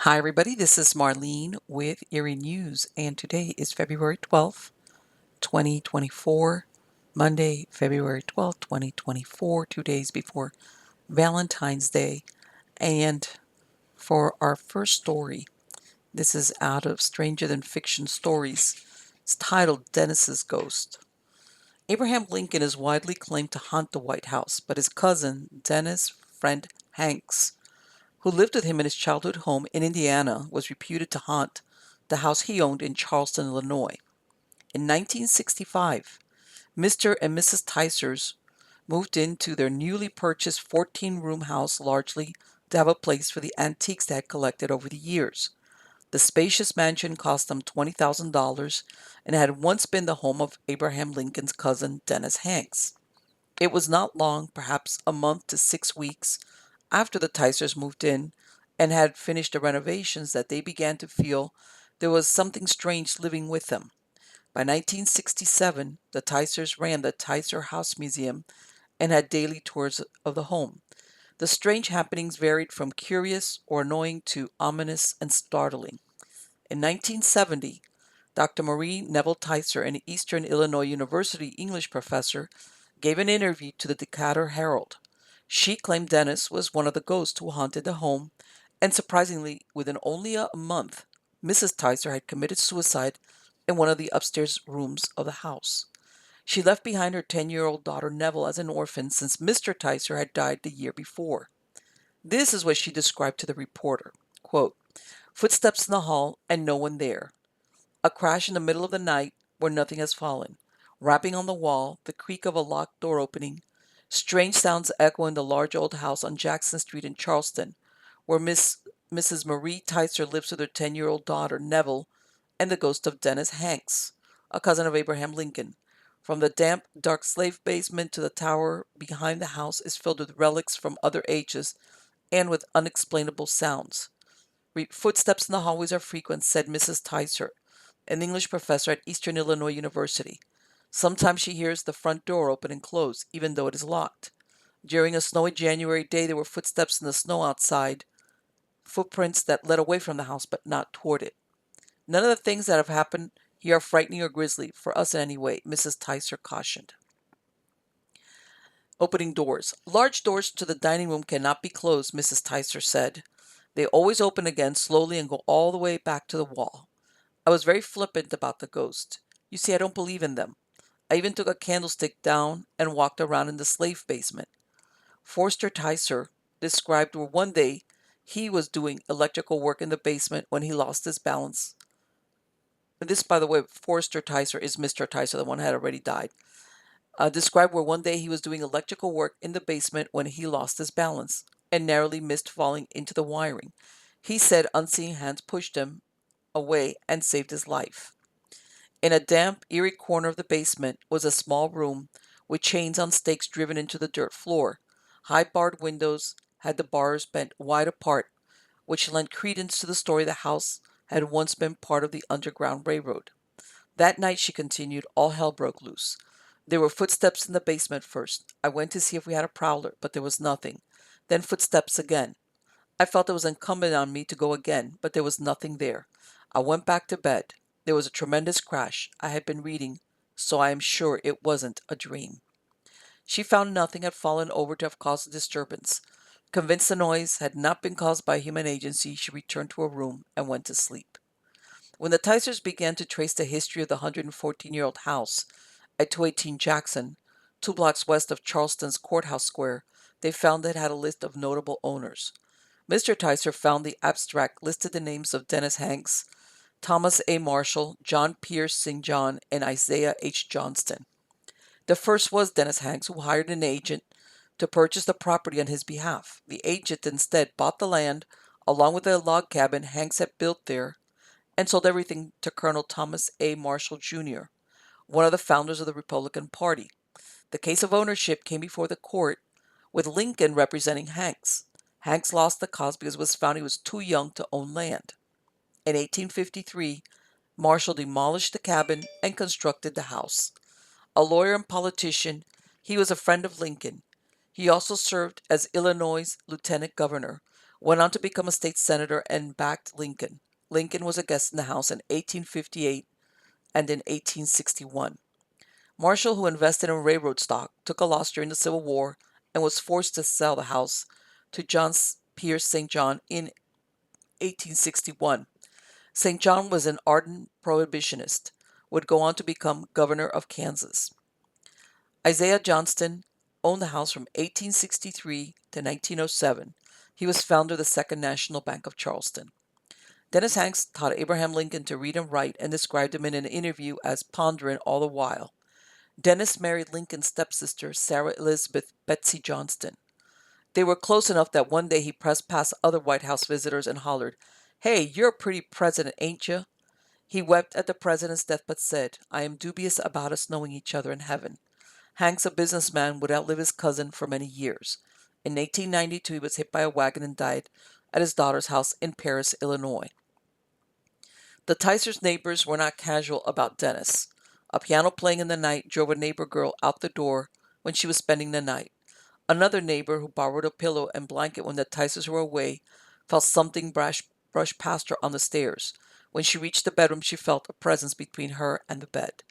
Hi, everybody. This is Marlene with Eerie.News, and today is February 12th, 2024, Monday, February 12th, 2024, 2 days before Valentine's Day. And for our first story, this is out of Stranger Than Fiction Stories. It's titled Dennis's Ghost. Abraham Lincoln is widely claimed to haunt the White House, but his cousin, Dennis' friend Hanks, who lived with him in his childhood home in Indiana, was reputed to haunt the house he owned in Charleston, Illinois. In 1965, Mr. and Mrs. Ticers moved into their newly purchased 14-room house largely to have a place for the antiques they had collected over the years. The spacious mansion cost them $20,000 and had once been the home of Abraham Lincoln's cousin, Dennis Hanks. It was not long, perhaps a month to 6 weeks, after the Ticers moved in and had finished the renovations that they began to feel there was something strange living with them. By 1967, the Ticers ran the Ticer House Museum and had daily tours of the home. The strange happenings varied from curious or annoying to ominous and startling. In 1970, Dr. Marie Neville Ticer, an Eastern Illinois University English professor, gave an interview to the Decatur Herald. She claimed Dennis was one of the ghosts who haunted the home, and surprisingly, within only a month, Mrs. Ticer had committed suicide in one of the upstairs rooms of the house. She left behind her 10-year-old daughter Neville as an orphan since Mr. Ticer had died the year before. This is what she described to the reporter. Quote, "Footsteps in the hall and no one there. A crash in the middle of the night where nothing has fallen. Rapping on the wall, the creak of a locked door opening. Strange sounds echo in the large old house on Jackson Street in Charleston, where Mrs. Marie Ticer lives with her 10-year-old daughter, Neville, and the ghost of Dennis Hanks, a cousin of Abraham Lincoln. From the damp, dark slave basement to the tower behind the house is filled with relics from other ages and with unexplainable sounds. Footsteps in the hallways are frequent," said Mrs. Ticer, an English professor at Eastern Illinois University. "Sometimes she hears the front door open and close, even though it is locked. During a snowy January day, there were footsteps in the snow outside, footprints that led away from the house but not toward it. None of the things that have happened here are frightening or grisly, for us in any way," Mrs. Ticer cautioned. Opening doors. "Large doors to the dining room cannot be closed," Mrs. Ticer said. "They always open again slowly and go all the way back to the wall. I was very flippant about the ghost. You see, I don't believe in them. I even took a candlestick down and walked around in the slave basement." Forster Ticer described where one day he was doing electrical work in the basement when he lost his balance. This, by the way, Forster Ticer is Mr. Ticer, the one who had already died. Described where one day he was doing electrical work in the basement when he lost his balance and narrowly missed falling into the wiring. He said unseen hands pushed him away and saved his life. In a damp, eerie corner of the basement was a small room with chains on stakes driven into the dirt floor. High barred windows had the bars bent wide apart, which lent credence to the story the house had once been part of the Underground Railroad. "That night," she continued, "all hell broke loose. There were footsteps in the basement first. I went to see if we had a prowler, but there was nothing. Then footsteps again. I felt it was incumbent on me to go again, but there was nothing there. I went back to bed. There was a tremendous crash. I had been reading, so I am sure it wasn't a dream." She found nothing had fallen over to have caused the disturbance. Convinced the noise had not been caused by a human agency, she returned to her room and went to sleep. When the Ticers began to trace the history of the 114-year-old house at 218 Jackson, 2 blocks west of Charleston's Courthouse Square, they found it had a list of notable owners. Mr. Ticer found the abstract listed the names of Dennis Hanks, Thomas A. Marshall, John Pierce St. John, and Isaiah H. Johnston. The first was Dennis Hanks, who hired an agent to purchase the property on his behalf. The agent instead bought the land, along with a log cabin Hanks had built there, and sold everything to Colonel Thomas A. Marshall, Jr., one of the founders of the Republican Party. The case of ownership came before the court, with Lincoln representing Hanks. Hanks lost the cause because it was found he was too young to own land. In 1853, Marshall demolished the cabin and constructed the house. A lawyer and politician, he was a friend of Lincoln. He also served as Illinois' lieutenant governor, Went on to become a state senator and backed Lincoln. Lincoln was a guest in the House in 1858 and in 1861. Marshall, who invested in railroad stock, took a loss during the Civil War and was forced to sell the house to John Pierce St. John in 1861. St. John was an ardent prohibitionist, would go on to become governor of Kansas. Isaiah Johnston owned the house from 1863 to 1907. He was founder of the Second National Bank of Charleston. Dennis Hanks taught Abraham Lincoln to read and write and described him in an interview as pondering all the while. Dennis married Lincoln's stepsister, Sarah Elizabeth Betsy Johnston. They were close enough that one day he pressed past other White House visitors and hollered, "Hey, you're a pretty president, ain't you?" He wept at the president's death but said, "I am dubious about us knowing each other in heaven." Hanks, a businessman, would outlive his cousin for many years. In 1892, he was hit by a wagon and died at his daughter's house in Paris, Illinois. The Ticers' neighbors were not casual about Dennis. A piano playing in the night drove a neighbor girl out the door when she was spending the night. Another neighbor, who borrowed a pillow and blanket when the Ticers were away, felt something brush past her on the stairs. When she reached the bedroom, she felt a presence between her and the bed.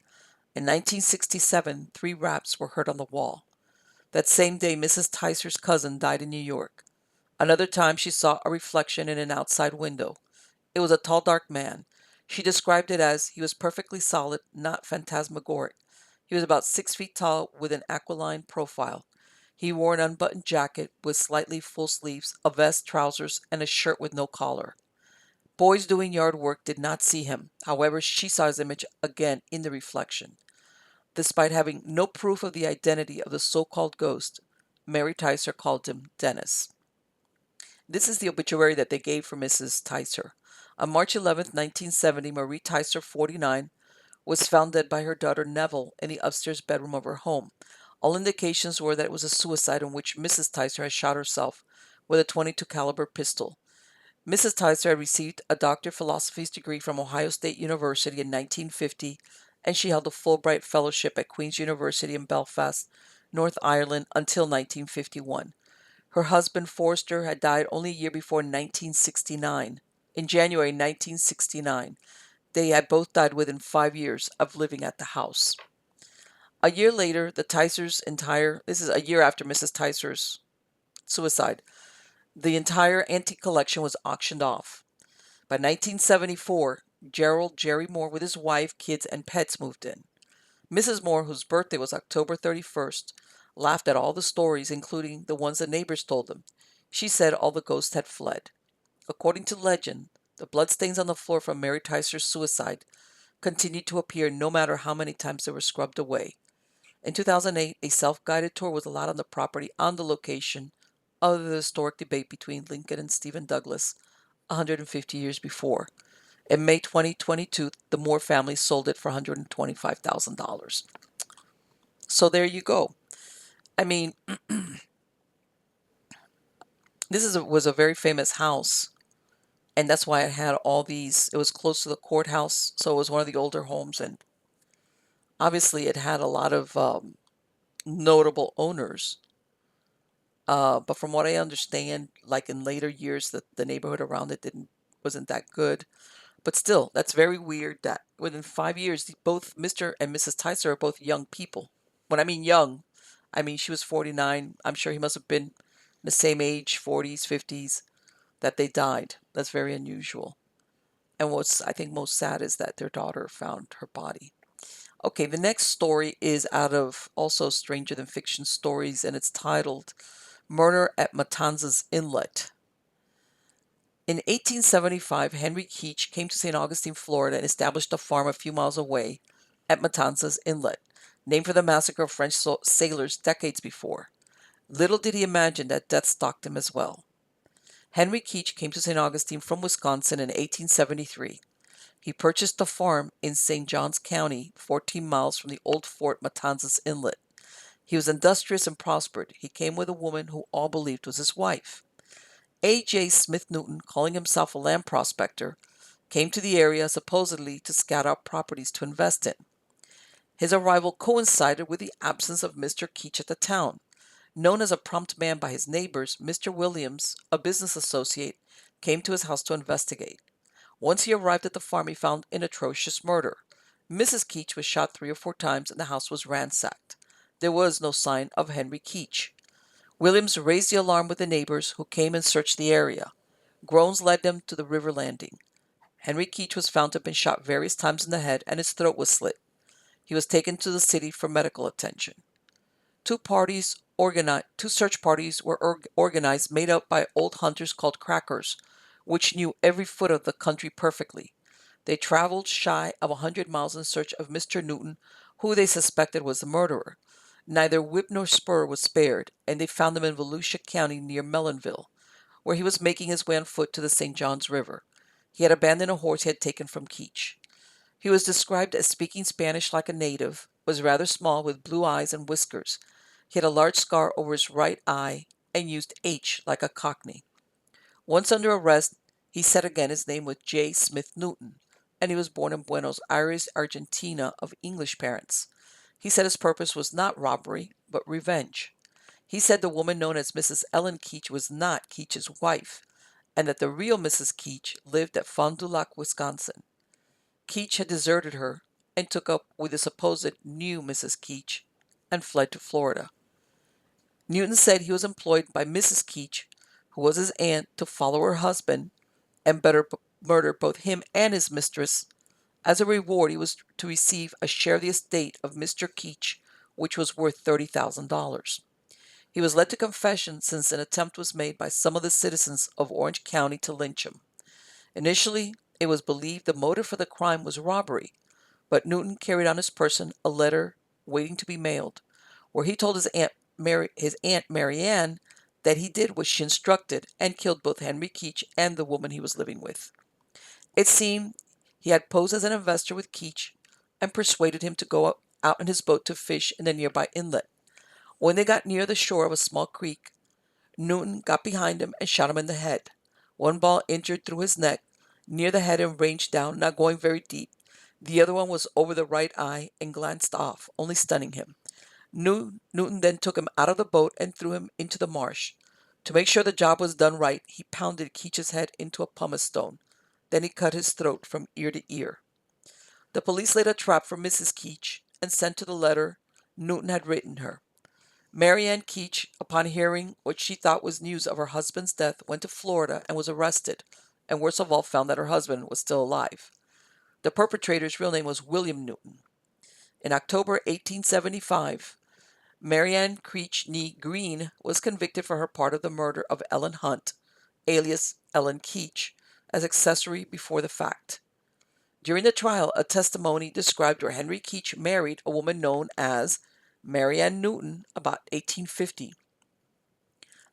In 1967, 3 raps were heard on the wall. That same day, Mrs. Ticer's cousin died in New York. Another time, she saw a reflection in an outside window. It was a tall, dark man. She described it as he was perfectly solid, not phantasmagoric. He was about 6 feet tall with an aquiline profile. He wore an unbuttoned jacket with slightly full sleeves, a vest, trousers, and a shirt with no collar. Boys doing yard work did not see him. However, she saw his image again in the reflection. Despite having no proof of the identity of the so-called ghost, Mary Ticer called him Dennis. This is the obituary that they gave for Mrs. Ticer. On March 11, 1970, Marie Ticer, 49, was found dead by her daughter Neville in the upstairs bedroom of her home. All indications were that it was a suicide in which Mrs. Ticer had shot herself with a .22 caliber pistol. Mrs. Ticer had received a Doctor of Philosophy's degree from Ohio State University in 1950, and she held a Fulbright Fellowship at Queen's University in Belfast, North Ireland until 1951. Her husband, Forrester, had died only a year before in 1969. In January 1969, they had both died within 5 years of living at the house. A year later, this is a year after Mrs. Ticer's suicide, the entire antique collection was auctioned off. By 1974, Gerald Jerry Moore with his wife, kids, and pets moved in. Mrs. Moore, whose birthday was October 31st, laughed at all the stories, including the ones the neighbors told them. She said all the ghosts had fled. According to legend, the bloodstains on the floor from Mary Ticer's suicide continued to appear no matter how many times they were scrubbed away. In 2008, a self-guided tour was allowed on the property on the location of the historic debate between Lincoln and Stephen Douglas 150 years before. In May 2022, the Moore family sold it for $125,000. So there you go. I mean, was a very famous house, and that's why it had all these. It was close to the courthouse, so it was one of the older homes, and obviously it had a lot of notable owners. But from what I understand, like in later years, the neighborhood around it wasn't that good. But still, that's very weird that within 5 years, both Mr. and Mrs. Ticer are both young people. When I mean young, I mean she was 49. I'm sure he must have been the same age, 40s, 50s, that they died. That's very unusual. And what's, I think, most sad is that their daughter found her body. Okay, the next story is out of also Stranger Than Fiction stories, and it's titled Murder at Matanzas Inlet. In 1875, Henry Keach came to St. Augustine, Florida, and established a farm a few miles away at Matanzas Inlet, named for the massacre of French sailors decades before. Little did he imagine that death stalked him as well. Henry Keach came to St. Augustine from Wisconsin in 1873. He purchased a farm in St. Johns County, 14 miles from the old Fort Matanzas Inlet. He was industrious and prospered. He came with a woman who all believed was his wife. A.J. Smith Newton, calling himself a land prospector, came to the area supposedly to scout out properties to invest in. His arrival coincided with the absence of Mr. Keach at the town. Known as a prompt man by his neighbors, Mr. Williams, a business associate, came to his house to investigate. Once he arrived at the farm, he found an atrocious murder. Mrs. Keach was shot 3 or 4 times and the house was ransacked. There was no sign of Henry Keach. Williams raised the alarm with the neighbors, who came and searched the area. Groans led them to the river landing. Henry Keach was found to have been shot various times in the head and his throat was slit. He was taken to the city for medical attention. Two search parties were organized, made up by old hunters called crackers, which knew every foot of the country perfectly. They traveled shy of 100 miles in search of Mr. Newton, who they suspected was the murderer. Neither whip nor spur was spared, and they found him in Volusia County near Mellonville, where he was making his way on foot to the St. Johns River. He had abandoned a horse he had taken from Keach. He was described as speaking Spanish like a native, was rather small with blue eyes and whiskers. He had a large scar over his right eye and used H like a Cockney. Once under arrest, he said again his name was J. Smith Newton, and he was born in Buenos Aires, Argentina, of English parents. He said his purpose was not robbery, but revenge. He said the woman known as Mrs. Ellen Keach was not Keach's wife, and that the real Mrs. Keach lived at Fond du Lac, Wisconsin. Keach had deserted her and took up with the supposed new Mrs. Keach and fled to Florida. Newton said he was employed by Mrs. Keach, who was his aunt, to follow her husband and murder both him and his mistress. As a reward, he was to receive a share of the estate of Mr. Keach, which was worth $30,000. He was led to confession since an attempt was made by some of the citizens of Orange County to lynch him. Initially, it was believed the motive for the crime was robbery, but Newton carried on his person a letter waiting to be mailed, where he told his Aunt Marianne that he did what she instructed and killed both Henry Keach and the woman he was living with. It seemed he had posed as an investor with Keach and persuaded him to go out in his boat to fish in the nearby inlet. When they got near the shore of a small creek, Newton got behind him and shot him in the head. One ball entered through his neck, near the head and ranged down, not going very deep. The other one was over the right eye and glanced off, only stunning him. Newton then took him out of the boat and threw him into the marsh. To make sure the job was done right, he pounded Keach's head into a pumice stone. Then he cut his throat from ear to ear. The police laid a trap for Mrs. Keach and sent to the letter Newton had written her. Marianne Keach, upon hearing what she thought was news of her husband's death, went to Florida and was arrested, and worst of all found that her husband was still alive. The perpetrator's real name was William Newton. In October 1875, Marianne Keach Nee Green was convicted for her part of the murder of Ellen Hunt, alias Ellen Keach, as accessory before the fact. During the trial, a testimony described where Henry Keach married a woman known as Marianne Newton about 1850.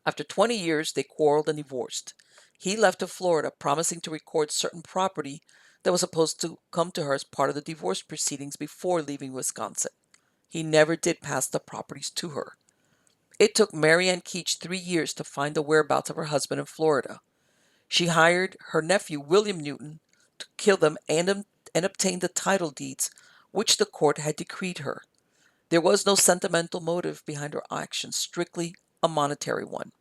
After 20 years, they quarreled and divorced. He left to Florida, promising to record certain property that was supposed to come to her as part of the divorce proceedings before leaving Wisconsin. He never did pass the properties to her. It took Marianne Keach 3 years to find the whereabouts of her husband in Florida. She hired her nephew, William Newton, to kill them and obtain the title deeds, which the court had decreed her. There was no sentimental motive behind her actions, strictly a monetary one.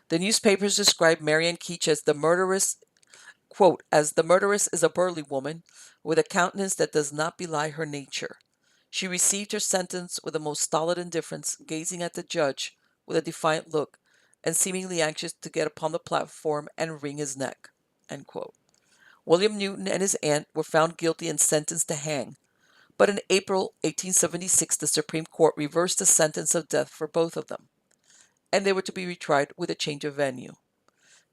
The newspapers described Marianne Keach as the murderess, quote, as the murderess is a burly woman with a countenance that does not belie her nature. She received her sentence with the most stolid indifference, gazing at the judge with a defiant look and seemingly anxious to get upon the platform and wring his neck, end quote. William Newton and his aunt were found guilty and sentenced to hang, but in April 1876 the Supreme Court reversed the sentence of death for both of them, and they were to be retried with a change of venue.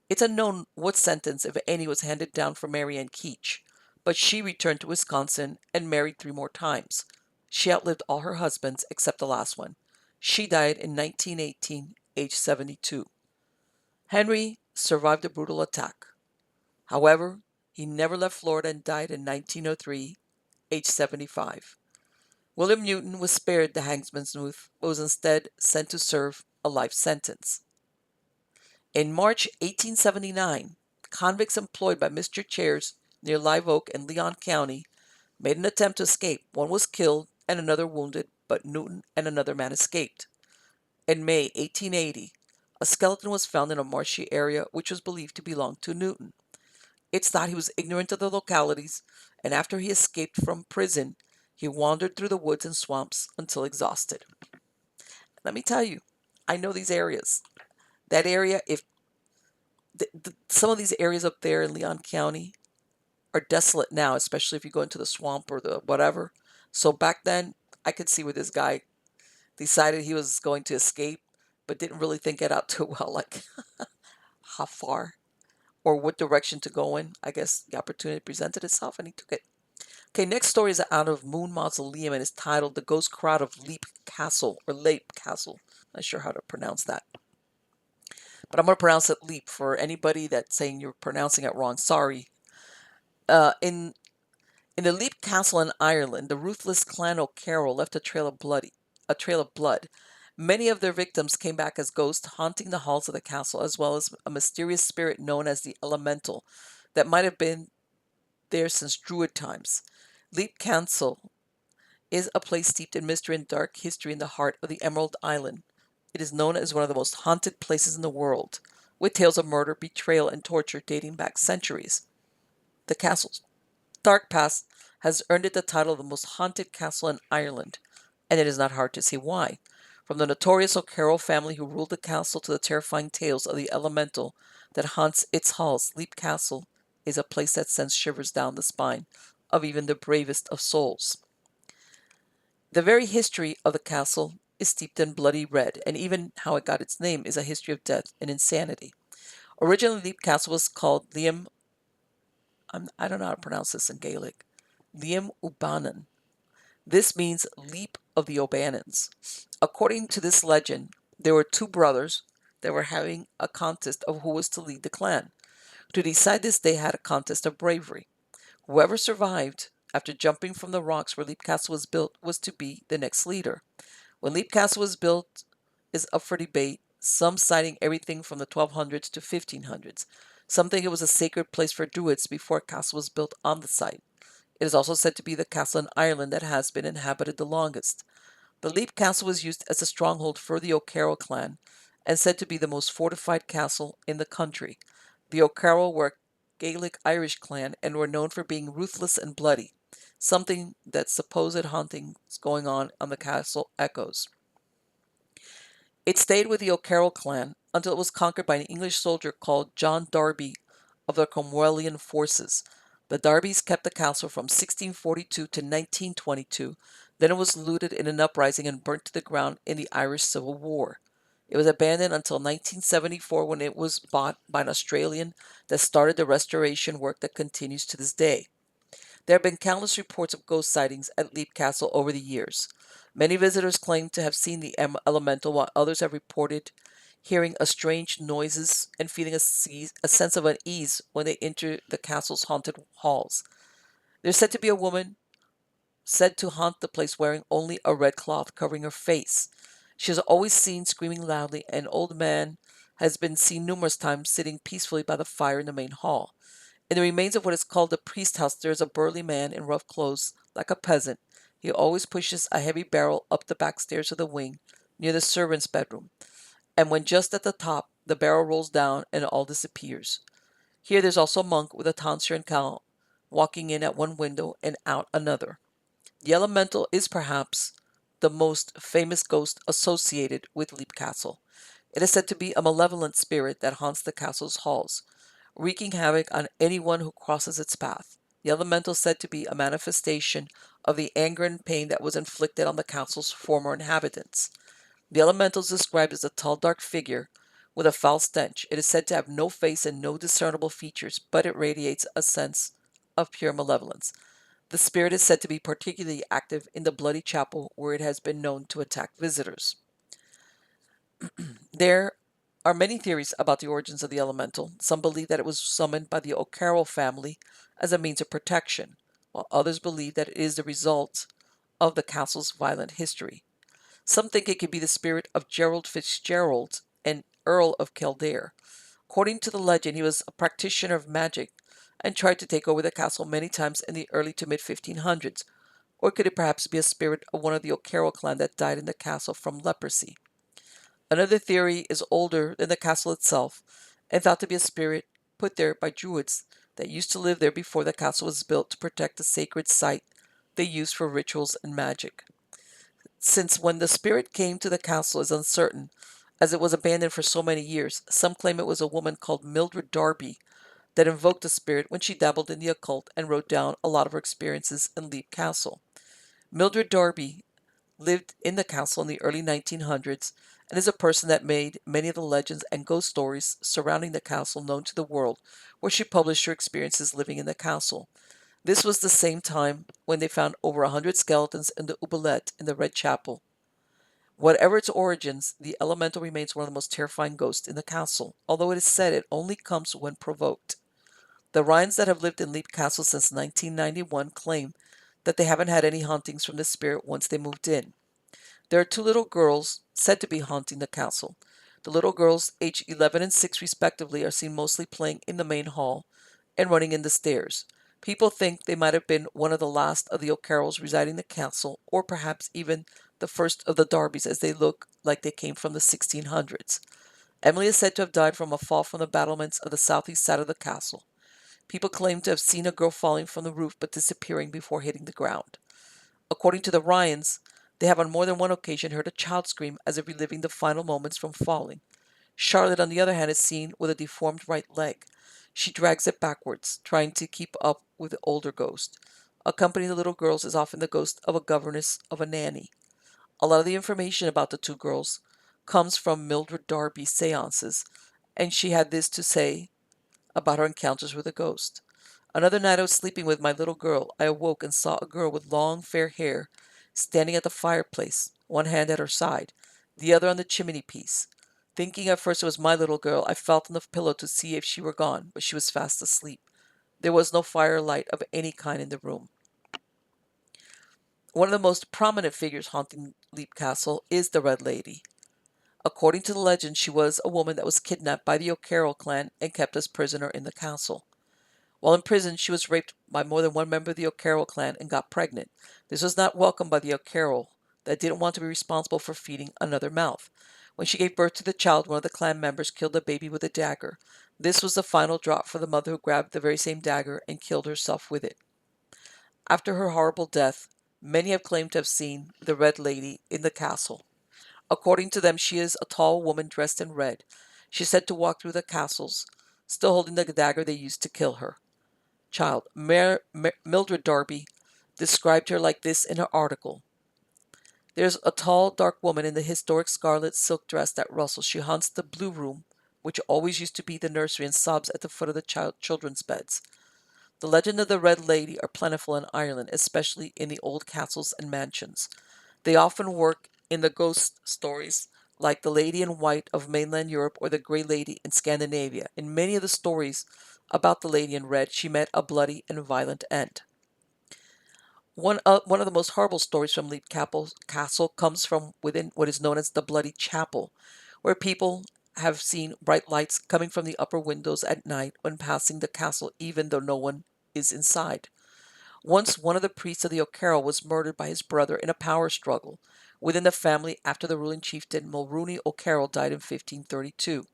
It's unknown what sentence, if any, was handed down for Marianne Keach, but she returned to Wisconsin and married 3 more times. She outlived all her husbands except the last one. She died in 1918, age 72. Henry survived the brutal attack. However, he never left Florida and died in 1903, age 75. William Newton was spared the hangman's noose, but was instead sent to serve a life sentence. In March 1879, convicts employed by Mr. Chairs near Live Oak in Leon County made an attempt to escape. One was killed and another wounded, but Newton and another man escaped. In May 1880, a skeleton was found in a marshy area which was believed to belong to Newton. It's thought he was ignorant of the localities, and after he escaped from prison, he wandered through the woods and swamps until exhausted. Let me tell you, I know these areas. That area, if some of these areas up there in Leon County are desolate now, especially if you go into the swamp or the whatever. So back then, I could see where this guy decided he was going to escape, but didn't really think it out too well, like how far or what direction to go in. I guess the opportunity presented itself and he took it. Okay, next story is out of Moon Mausoleum and is titled The Ghost Crowd of Leap Castle or Leap Castle. Not sure how to pronounce that. But I'm going to pronounce it Leap for anybody that's saying you're pronouncing it wrong. Sorry. In the Leap Castle in Ireland, the ruthless clan O'Carroll left a trail of blood. Many of their victims came back as ghosts haunting the halls of the castle, as well as a mysterious spirit known as the Elemental that might have been there since Druid times. Leap Castle is a place steeped in mystery and dark history in the heart of the Emerald Island. It is known as one of the most haunted places in the world, with tales of murder, betrayal, and torture dating back centuries. The castle's dark past has earned it the title of the most haunted castle in Ireland, and it is not hard to see why. From the notorious O'Carroll family who ruled the castle to the terrifying tales of the elemental that haunts its halls, Leap Castle is a place that sends shivers down the spine of even the bravest of souls. The very history of the castle is steeped in bloody red, and even how it got its name is a history of death and insanity. Originally, Leap Castle was called Liam. I don't know how to pronounce this in Gaelic. Liam Ubanan. This means leap of the O'Bannons. According to this legend, there were two brothers that were having a contest of who was to lead the clan. To decide this, they had a contest of bravery. Whoever survived after jumping from the rocks where Leap Castle was built was to be the next leader. When Leap Castle was built is up for debate, some citing everything from the 1200s to 1500s. Some think it was a sacred place for Druids before a castle was built on the site. It is also said to be the castle in Ireland that has been inhabited the longest. The Leap Castle was used as a stronghold for the O'Carroll clan and said to be the most fortified castle in the country. The O'Carroll were a Gaelic Irish clan and were known for being ruthless and bloody, something that supposed hauntings going on the castle echoes. It stayed with the O'Carroll clan until it was conquered by an English soldier called John Darby of the Cromwellian forces. The Darbys kept the castle from 1642 to 1922. Then it was looted in an uprising and burnt to the ground in the Irish Civil War. It was abandoned until 1974 when it was bought by an Australian that started the restoration work that continues to this day. There have been countless reports of ghost sightings at Leap Castle over the years. Many visitors claim to have seen the elemental, while others have reported hearing strange noises and feeling a sense of unease when they enter the castle's haunted halls. There's said to be a woman said to haunt the place wearing only a red cloth covering her face. She is always seen screaming loudly. An old man has been seen numerous times sitting peacefully by the fire in the main hall. In the remains of what is called the priest house, there is a burly man in rough clothes, like a peasant. He always pushes a heavy barrel up the back stairs of the wing, near the servant's bedroom, and when just at the top, the barrel rolls down and all disappears. Here there's also a monk with a tonsure and cowl, walking in at one window and out another. The elemental is perhaps the most famous ghost associated with Leap Castle. It is said to be a malevolent spirit that haunts the castle's halls, wreaking havoc on anyone who crosses its path. The elemental is said to be a manifestation of the anger and pain that was inflicted on the castle's former inhabitants. The elemental is described as a tall, dark figure with a foul stench. It is said to have no face and no discernible features, but it radiates a sense of pure malevolence. The spirit is said to be particularly active in the Bloody Chapel, where it has been known to attack visitors. There are many theories about the origins of the elemental. Some believe that it was summoned by the O'Carroll family as a means of protection, while others believe that it is the result of the castle's violent history. Some think it could be the spirit of Gerald Fitzgerald, an Earl of Kildare. According to the legend, he was a practitioner of magic and tried to take over the castle many times in the early to mid 1500s. Or could it perhaps be a spirit of one of the O'Carroll clan that died in the castle from leprosy? Another theory is older than the castle itself and thought to be a spirit put there by druids that used to live there before the castle was built to protect the sacred site they used for rituals and magic. Since when the spirit came to the castle is uncertain, as it was abandoned for so many years. Some claim it was a woman called Mildred Darby that invoked the spirit when she dabbled in the occult and wrote down a lot of her experiences in Leap Castle. Mildred Darby lived in the castle in the early 1900s and is a person that made many of the legends and ghost stories surrounding the castle known to the world, where she published her experiences living in the castle. This was the same time when they found over 100 skeletons in the oubliette in the Red Chapel. Whatever its origins, the elemental remains one of the most terrifying ghosts in the castle, although it is said it only comes when provoked. The Ryans that have lived in Leap Castle since 1991 claim that they haven't had any hauntings from the spirit once they moved in. There are two little girls said to be haunting the castle. The little girls, aged 11 and 6 respectively, are seen mostly playing in the main hall and running in the stairs. People think they might have been one of the last of the O'Carrolls residing in the castle, or perhaps even the first of the Darbys, as they look like they came from the 1600s. Emily is said to have died from a fall from the battlements of the southeast side of the castle. People claim to have seen a girl falling from the roof but disappearing before hitting the ground. According to the Ryans, they have on more than one occasion heard a child scream as if reliving the final moments from falling. Charlotte, on the other hand, is seen with a deformed right leg. She drags it backwards, trying to keep up with the older ghost. Accompanying the little girls is often the ghost of a governess of a nanny. A lot of the information about the two girls comes from Mildred Darby's seances, and she had this to say about her encounters with a ghost. Another night I was sleeping with my little girl. I awoke and saw a girl with long fair hair standing at the fireplace, one hand at her side, the other on the chimney piece. Thinking at first it was my little girl, I felt on the pillow to see if she were gone, but she was fast asleep. There was no firelight of any kind in the room. One of the most prominent figures haunting Leap Castle is the Red Lady. According to the legend, she was a woman that was kidnapped by the O'Carroll clan and kept as prisoner in the castle. While in prison, she was raped by more than one member of the O'Carroll clan and got pregnant. This was not welcomed by the O'Carroll, that didn't want to be responsible for feeding another mouth. When she gave birth to the child, one of the clan members killed the baby with a dagger. This was the final drop for the mother, who grabbed the very same dagger and killed herself with it. After her horrible death, many have claimed to have seen the Red Lady in the castle. According to them, she is a tall woman dressed in red. She is said to walk through the castles, still holding the dagger they used to kill her child. Mildred Darby described her like this in her article. There's a tall, dark woman in the historic scarlet silk dress that rustles. She haunts the blue room, which always used to be the nursery, and sobs at the foot of the children's beds. The legend of the Red Lady are plentiful in Ireland, especially in the old castles and mansions. They often work in the ghost stories, like the Lady in White of mainland Europe or the Grey Lady in Scandinavia. In many of the stories about the Lady in Red, she met a bloody and violent end. One of the most horrible stories from Leap Castle comes from within what is known as the Bloody Chapel, where people have seen bright lights coming from the upper windows at night when passing the castle, even though no one is inside. Once one of the priests of the O'Carroll was murdered by his brother in a power struggle within the family after the ruling chieftain Mulrooney O'Carroll died in 1532.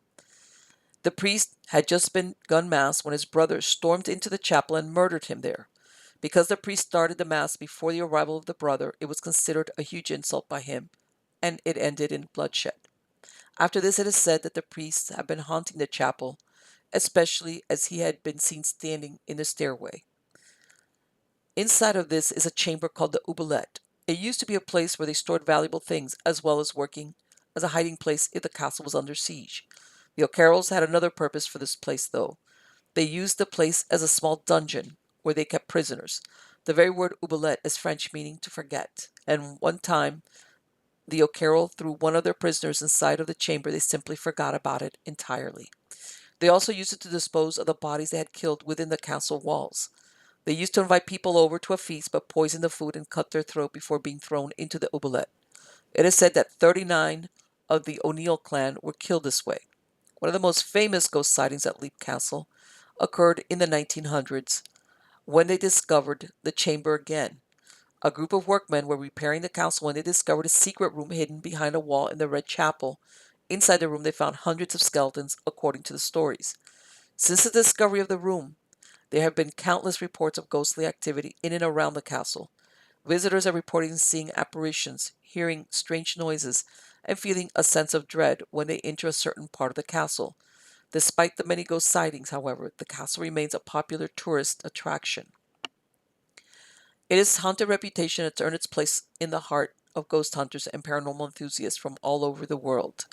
The priest had just begun Mass when his brother stormed into the chapel and murdered him there. Because the priest started the Mass before the arrival of the brother, it was considered a huge insult by him, and it ended in bloodshed. After this, it is said that the priests have been haunting the chapel, especially as he had been seen standing in the stairway. Inside of this is a chamber called the oubliette. It used to be a place where they stored valuable things, as well as working as a hiding place if the castle was under siege. The O'Carrolls had another purpose for this place, though. They used the place as a small dungeon where they kept prisoners. The very word oubliette is French, meaning to forget. And one time, the O'Carroll threw one of their prisoners inside of the chamber. They simply forgot about it entirely. They also used it to dispose of the bodies they had killed within the castle walls. They used to invite people over to a feast, but poison the food and cut their throat before being thrown into the oubliette. It is said that 39 of the O'Neill clan were killed this way. One of the most famous ghost sightings at Leap Castle occurred in the 1900s when they discovered the chamber again. A group of workmen were repairing the castle when they discovered a secret room hidden behind a wall in the Red Chapel Inside the room, they found hundreds of skeletons, according to the stories. Since the discovery of the room, there have been countless reports of ghostly activity in and around the castle. Visitors are reporting seeing apparitions, hearing strange noises, and feeling a sense of dread when they enter a certain part of the castle. Despite the many ghost sightings, however, the castle remains a popular tourist attraction. Its haunted reputation has earned its place in the heart of ghost hunters and paranormal enthusiasts from all over the world.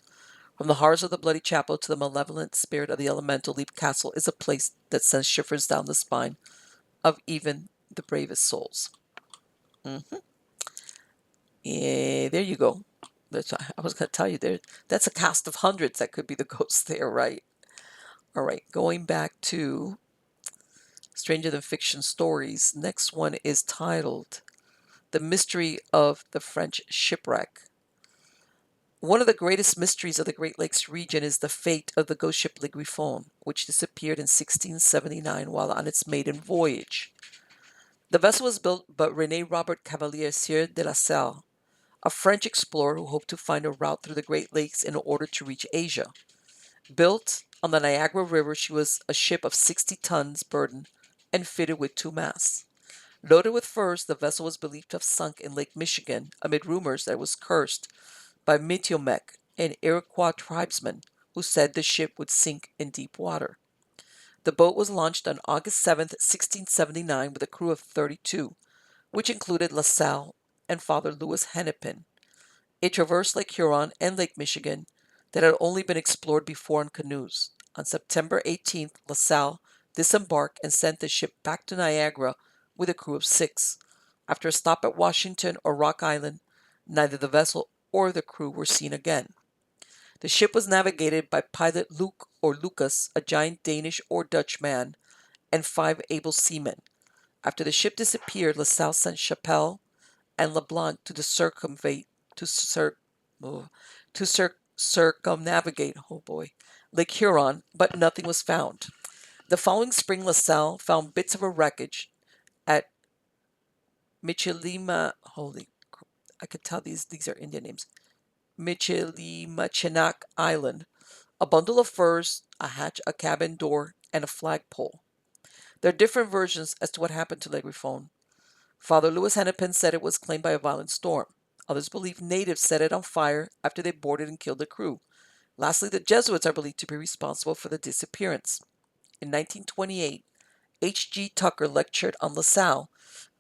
From the horrors of the Bloody Chapel to the malevolent spirit of the Elemental Leap Castle is a place that sends shivers down the spine of even the bravest souls. Yeah, there you go. I was going to tell you there. That's a cast of hundreds that could be the ghosts there, right? All right, going back to Stranger Than Fiction stories. Next one is titled The Mystery of the French Shipwreck. One of the greatest mysteries of the Great Lakes region is the fate of the ghost ship Le Griffon, which disappeared in 1679 while on its maiden voyage. The vessel was built by René Robert Cavelier Sieur de la Salle, a French explorer who hoped to find a route through the Great Lakes in order to reach Asia. Built on the Niagara River, she was a ship of 60 tons burden and fitted with 2 masts. Loaded with furs, the vessel was believed to have sunk in Lake Michigan amid rumors that it was cursed by Mitiomec, an Iroquois tribesman who said the ship would sink in deep water. The boat was launched on August 7, 1679, with a crew of 32, which included La Salle and Father Louis Hennepin. It traversed Lake Huron and Lake Michigan that had only been explored before in canoes. On September 18th, La Salle disembarked and sent the ship back to Niagara with a crew of 6. After a stop at Washington or Rock Island, neither the vessel or the crew were seen again. The ship was navigated by pilot Luke or Lucas, a giant Danish or Dutch man, and 5 able seamen. After the ship disappeared, La Salle sent Chapelle and LeBlanc to circumnavigate Lake Huron, but nothing was found. The following spring, La Salle found bits of a wreckage at Michilima. I could tell these are Indian names. Michilimackinac Island, a bundle of furs, a hatch, a cabin door, and a flagpole. There are different versions as to what happened to Le Griffon. Father Louis Hennepin said it was claimed by a violent storm. Others believe natives set it on fire after they boarded and killed the crew. Lastly, the Jesuits are believed to be responsible for the disappearance. In 1928, H.G. Tucker lectured on La Salle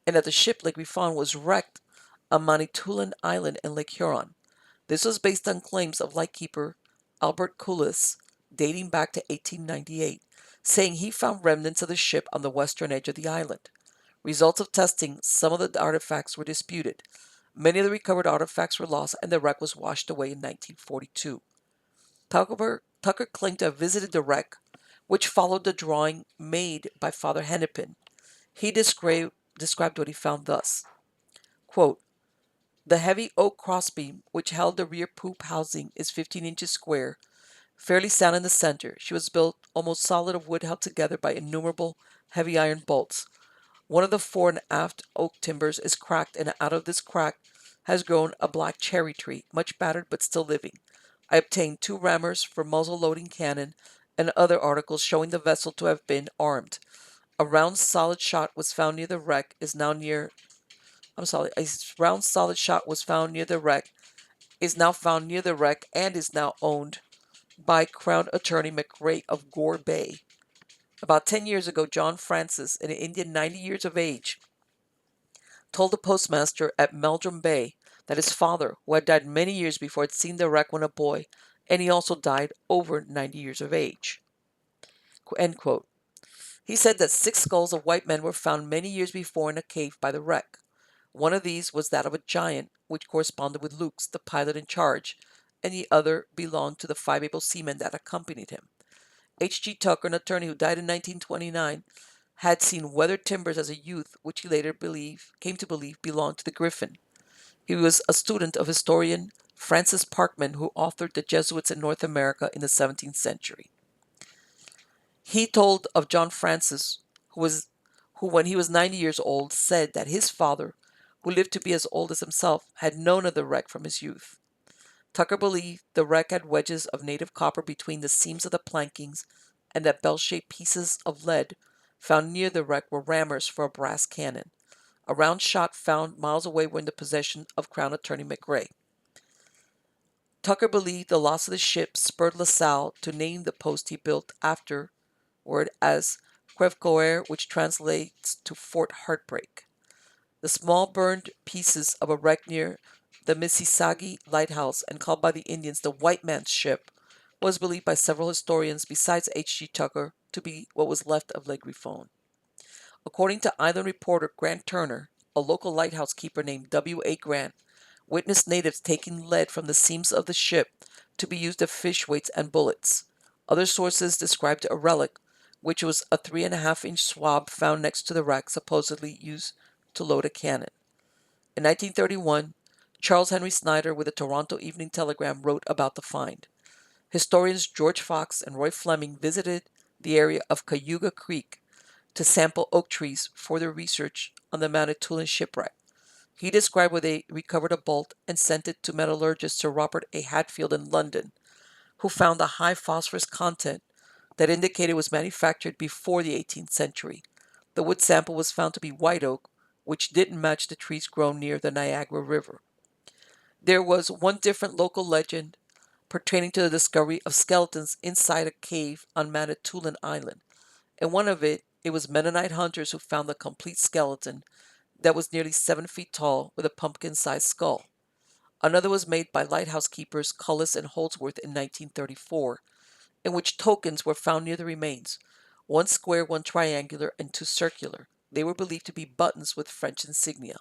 and that the ship Le Griffon was wrecked on Manitoulin Island in Lake Huron. This was based on claims of lightkeeper Albert Cullis dating back to 1898, saying he found remnants of the ship on the western edge of the island. Results of testing, some of the artifacts were disputed. Many of the recovered artifacts were lost and the wreck was washed away in 1942. Tucker claimed to have visited the wreck, which followed the drawing made by Father Hennepin. He described what he found thus, quote, the heavy oak crossbeam, which held the rear poop housing, is 15 inches square, fairly sound in the center. She was built almost solid of wood held together by innumerable heavy iron bolts. One of the fore and aft oak timbers is cracked, and out of this crack has grown a black cherry tree, much battered but still living. I obtained 2 rammers for muzzle-loading cannon and other articles showing the vessel to have been armed. A round solid shot was found near the wreck. A round solid shot was found near the wreck. Is now found near the wreck and is now owned by Crown Attorney McRae of Gore Bay. About 10 years ago, John Francis, an Indian 90 years of age, told the postmaster at Meldrum Bay that his father, who had died many years before, had seen the wreck when a boy, and he also died over 90 years of age. End quote. He said that 6 skulls of white men were found many years before in a cave by the wreck. One of these was that of a giant, which corresponded with Luke's, the pilot in charge, and the other belonged to the 5 able seamen that accompanied him. H.G. Tucker, an attorney who died in 1929, had seen weathered timbers as a youth, which he later came to believe belonged to the Griffin. He was a student of historian Francis Parkman, who authored The Jesuits in North America in the 17th century. He told of John Francis, who when he was 90 years old, said that his father, who lived to be as old as himself, had known of the wreck from his youth. Tucker believed the wreck had wedges of native copper between the seams of the plankings and that bell-shaped pieces of lead found near the wreck were rammers for a brass cannon. A round shot found miles away were in the possession of Crown Attorney McRae. Tucker believed the loss of the ship spurred LaSalle to name the post he built afterward as Crèvecoeur, which translates to Fort Heartbreak. The small burned pieces of a wreck near the Mississauga lighthouse and called by the Indians the white man's ship was believed by several historians besides H.G. Tucker to be what was left of Le Griffon. According to island reporter Grant Turner, a local lighthouse keeper named W.A. Grant witnessed natives taking lead from the seams of the ship to be used as fish weights and bullets. Other sources described a relic, which was a 3.5-inch swab found next to the wreck, supposedly used to load a cannon. In 1931, Charles Henry Snyder with the Toronto Evening Telegram wrote about the find. Historians George Fox and Roy Fleming visited the area of Cayuga Creek to sample oak trees for their research on the Manitoulin shipwreck. He described where they recovered a bolt and sent it to metallurgist Sir Robert A. Hatfield in London, who found a high phosphorus content that indicated it was manufactured before the 18th century. The wood sample was found to be white oak, which didn't match the trees grown near the Niagara River. There was one different local legend pertaining to the discovery of skeletons inside a cave on Manitoulin Island. In one of it was Mennonite hunters who found the complete skeleton that was nearly 7 feet tall with a pumpkin-sized skull. Another was made by lighthouse keepers Cullis and Holdsworth in 1934, in which tokens were found near the remains, one square, one triangular, and two circular. They were believed to be buttons with French insignia.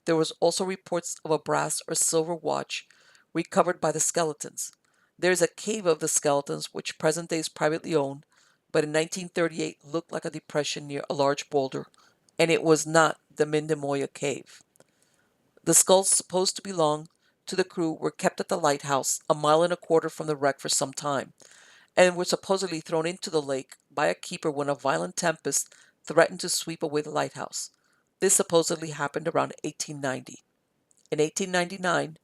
There was also reports of a brass or silver watch recovered by the skeletons. There is a cave of the skeletons, which present day is privately owned, but in 1938 looked like a depression near a large boulder, and it was not the Mindemoya Cave. The skulls supposed to belong to the crew were kept at the lighthouse, a mile and a quarter from the wreck for some time, and were supposedly thrown into the lake by a keeper when a violent tempest threatened to sweep away the lighthouse. This supposedly happened around 1890. In 1899,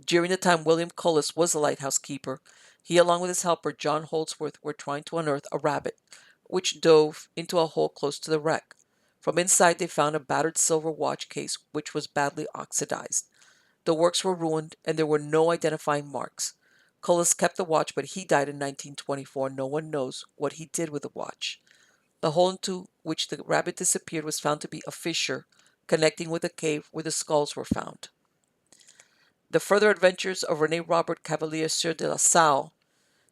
during the time William Cullis was the lighthouse keeper, he along with his helper John Holdsworth were trying to unearth a rabbit, which dove into a hole close to the wreck. From inside they found a battered silver watch case which was badly oxidized. The works were ruined and there were no identifying marks. Cullis kept the watch, but he died in 1924. No one knows what he did with the watch. The hole into which the rabbit disappeared was found to be a fissure connecting with the cave where the skulls were found. The further adventures of René Robert Cavalier Sieur de La Salle.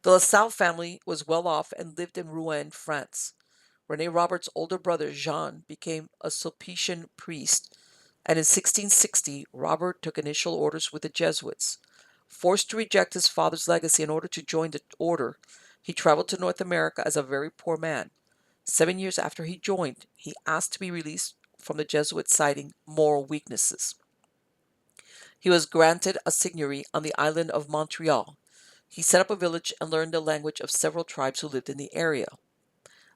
The La Salle family was well off and lived in Rouen, France. René Robert's older brother, Jean, became a Sulpician priest, and in 1660, Robert took initial orders with the Jesuits. Forced to reject his father's legacy in order to join the order, he traveled to North America as a very poor man. 7 years after he joined, he asked to be released from the Jesuits, citing moral weaknesses. He was granted a seigneury on the island of Montreal. He set up a village and learned the language of several tribes who lived in the area.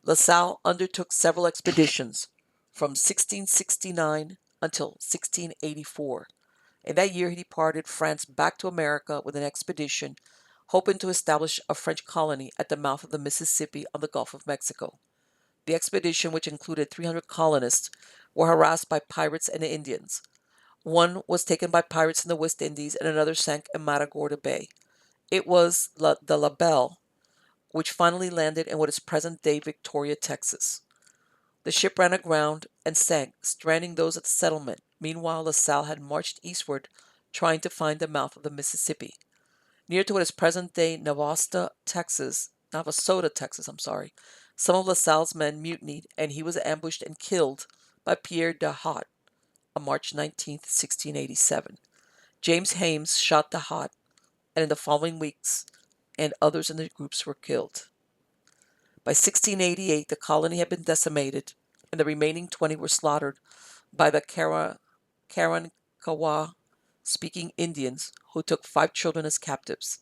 La Salle undertook several expeditions from 1669 until 1684. In that year, he departed France back to America with an expedition, hoping to establish a French colony at the mouth of the Mississippi on the Gulf of Mexico. The expedition, which included 300 colonists, were harassed by pirates and Indians. One was taken by pirates in the West Indies and another sank in Matagorda Bay. It was the La Belle, which finally landed in what is present-day Victoria, Texas. The ship ran aground and sank, stranding those at the settlement. Meanwhile, La Salle had marched eastward, trying to find the mouth of the Mississippi. Near to what is present-day Navasota, Texas, some of La Salle's men mutinied, and he was ambushed and killed by Pierre de Haut on March 19, 1687. James Hames shot de Haut, and in the following weeks, and others in the groups were killed. By 1688, the colony had been decimated, and the remaining 20 were slaughtered by the Karankawa-speaking Indians, who took 5 children as captives.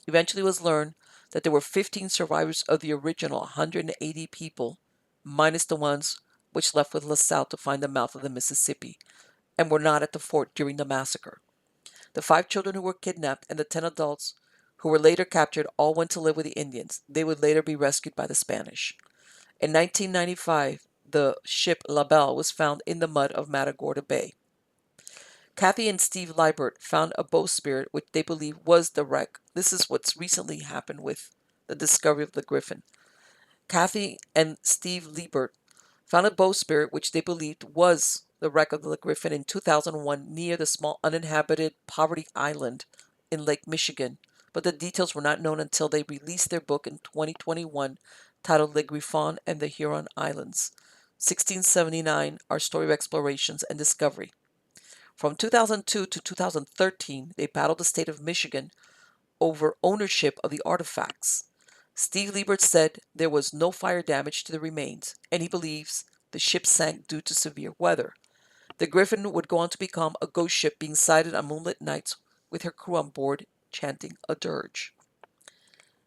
Eventually it was learned that there were 15 survivors of the original 180 people, minus the ones which left with La Salle to find the mouth of the Mississippi, and were not at the fort during the massacre. The 5 children who were kidnapped and the 10 adults who were later captured all went to live with the Indians. They would later be rescued by the Spanish. In 1995, the ship La Belle was found in the mud of Matagorda Bay. Kathy and Steve Liebert found a bowsprit which they believe was the wreck. This is what's recently happened with the discovery of the Griffin. Kathy and Steve Liebert found a bowsprit which they believed was the wreck of the Griffin in 2001 near the small uninhabited Poverty Island in Lake Michigan, but the details were not known until they released their book in 2021 titled Le Griffon and the Huron Islands, 1679, Our Story of Explorations and Discovery. From 2002 to 2013, they battled the state of Michigan over ownership of the artifacts. Steve Liebert said there was no fire damage to the remains, and he believes the ship sank due to severe weather. The Griffin would go on to become a ghost ship being sighted on moonlit nights with her crew on board chanting a dirge.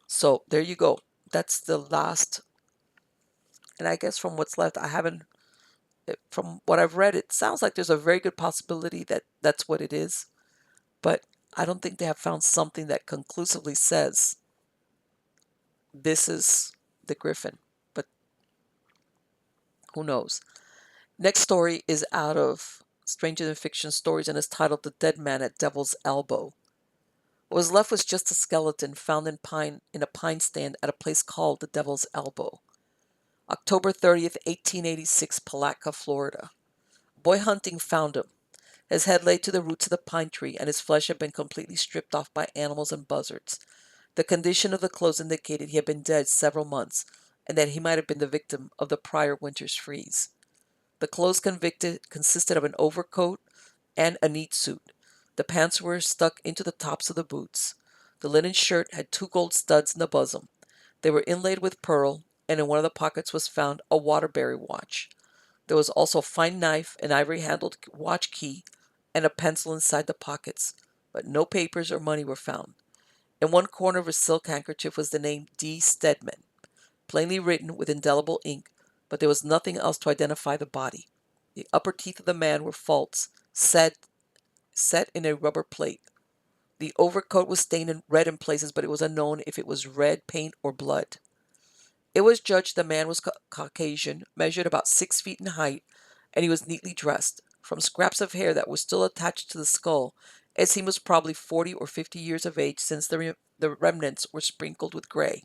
So there you go. That's the last, and I guess from what's left, from what I've read, it sounds like there's a very good possibility that that's what it is, but I don't think they have found something that conclusively says this is the Griffin, but who knows. Next story is out of Stranger Than Fiction Stories and is titled The Dead Man at Devil's Elbow. What was left was just a skeleton found in a pine stand at a place called the Devil's Elbow. October 30th, 1886, Palatka, Florida. Boy hunting found him. His head lay to the roots of the pine tree, and his flesh had been completely stripped off by animals and buzzards. The condition of the clothes indicated he had been dead several months, and that he might have been the victim of the prior winter's freeze. The clothes consisted of an overcoat and a neat suit. The pants were stuck into the tops of the boots. The linen shirt had 2 gold studs in the bosom. They were inlaid with pearl, and in one of the pockets was found a Waterbury watch. There was also a fine knife, an ivory-handled watch key, and a pencil inside the pockets, but no papers or money were found. In one corner of a silk handkerchief was the name D. Stedman, plainly written with indelible ink, but there was nothing else to identify the body. The upper teeth of the man were false, set in a rubber plate. The overcoat was stained red in places, but it was unknown if it was red paint or blood. It was judged the man was Caucasian, measured about 6 feet in height, and he was neatly dressed. From scraps of hair that were still attached to the skull, as he was probably 40 or 50 years of age, since the remnants were sprinkled with gray.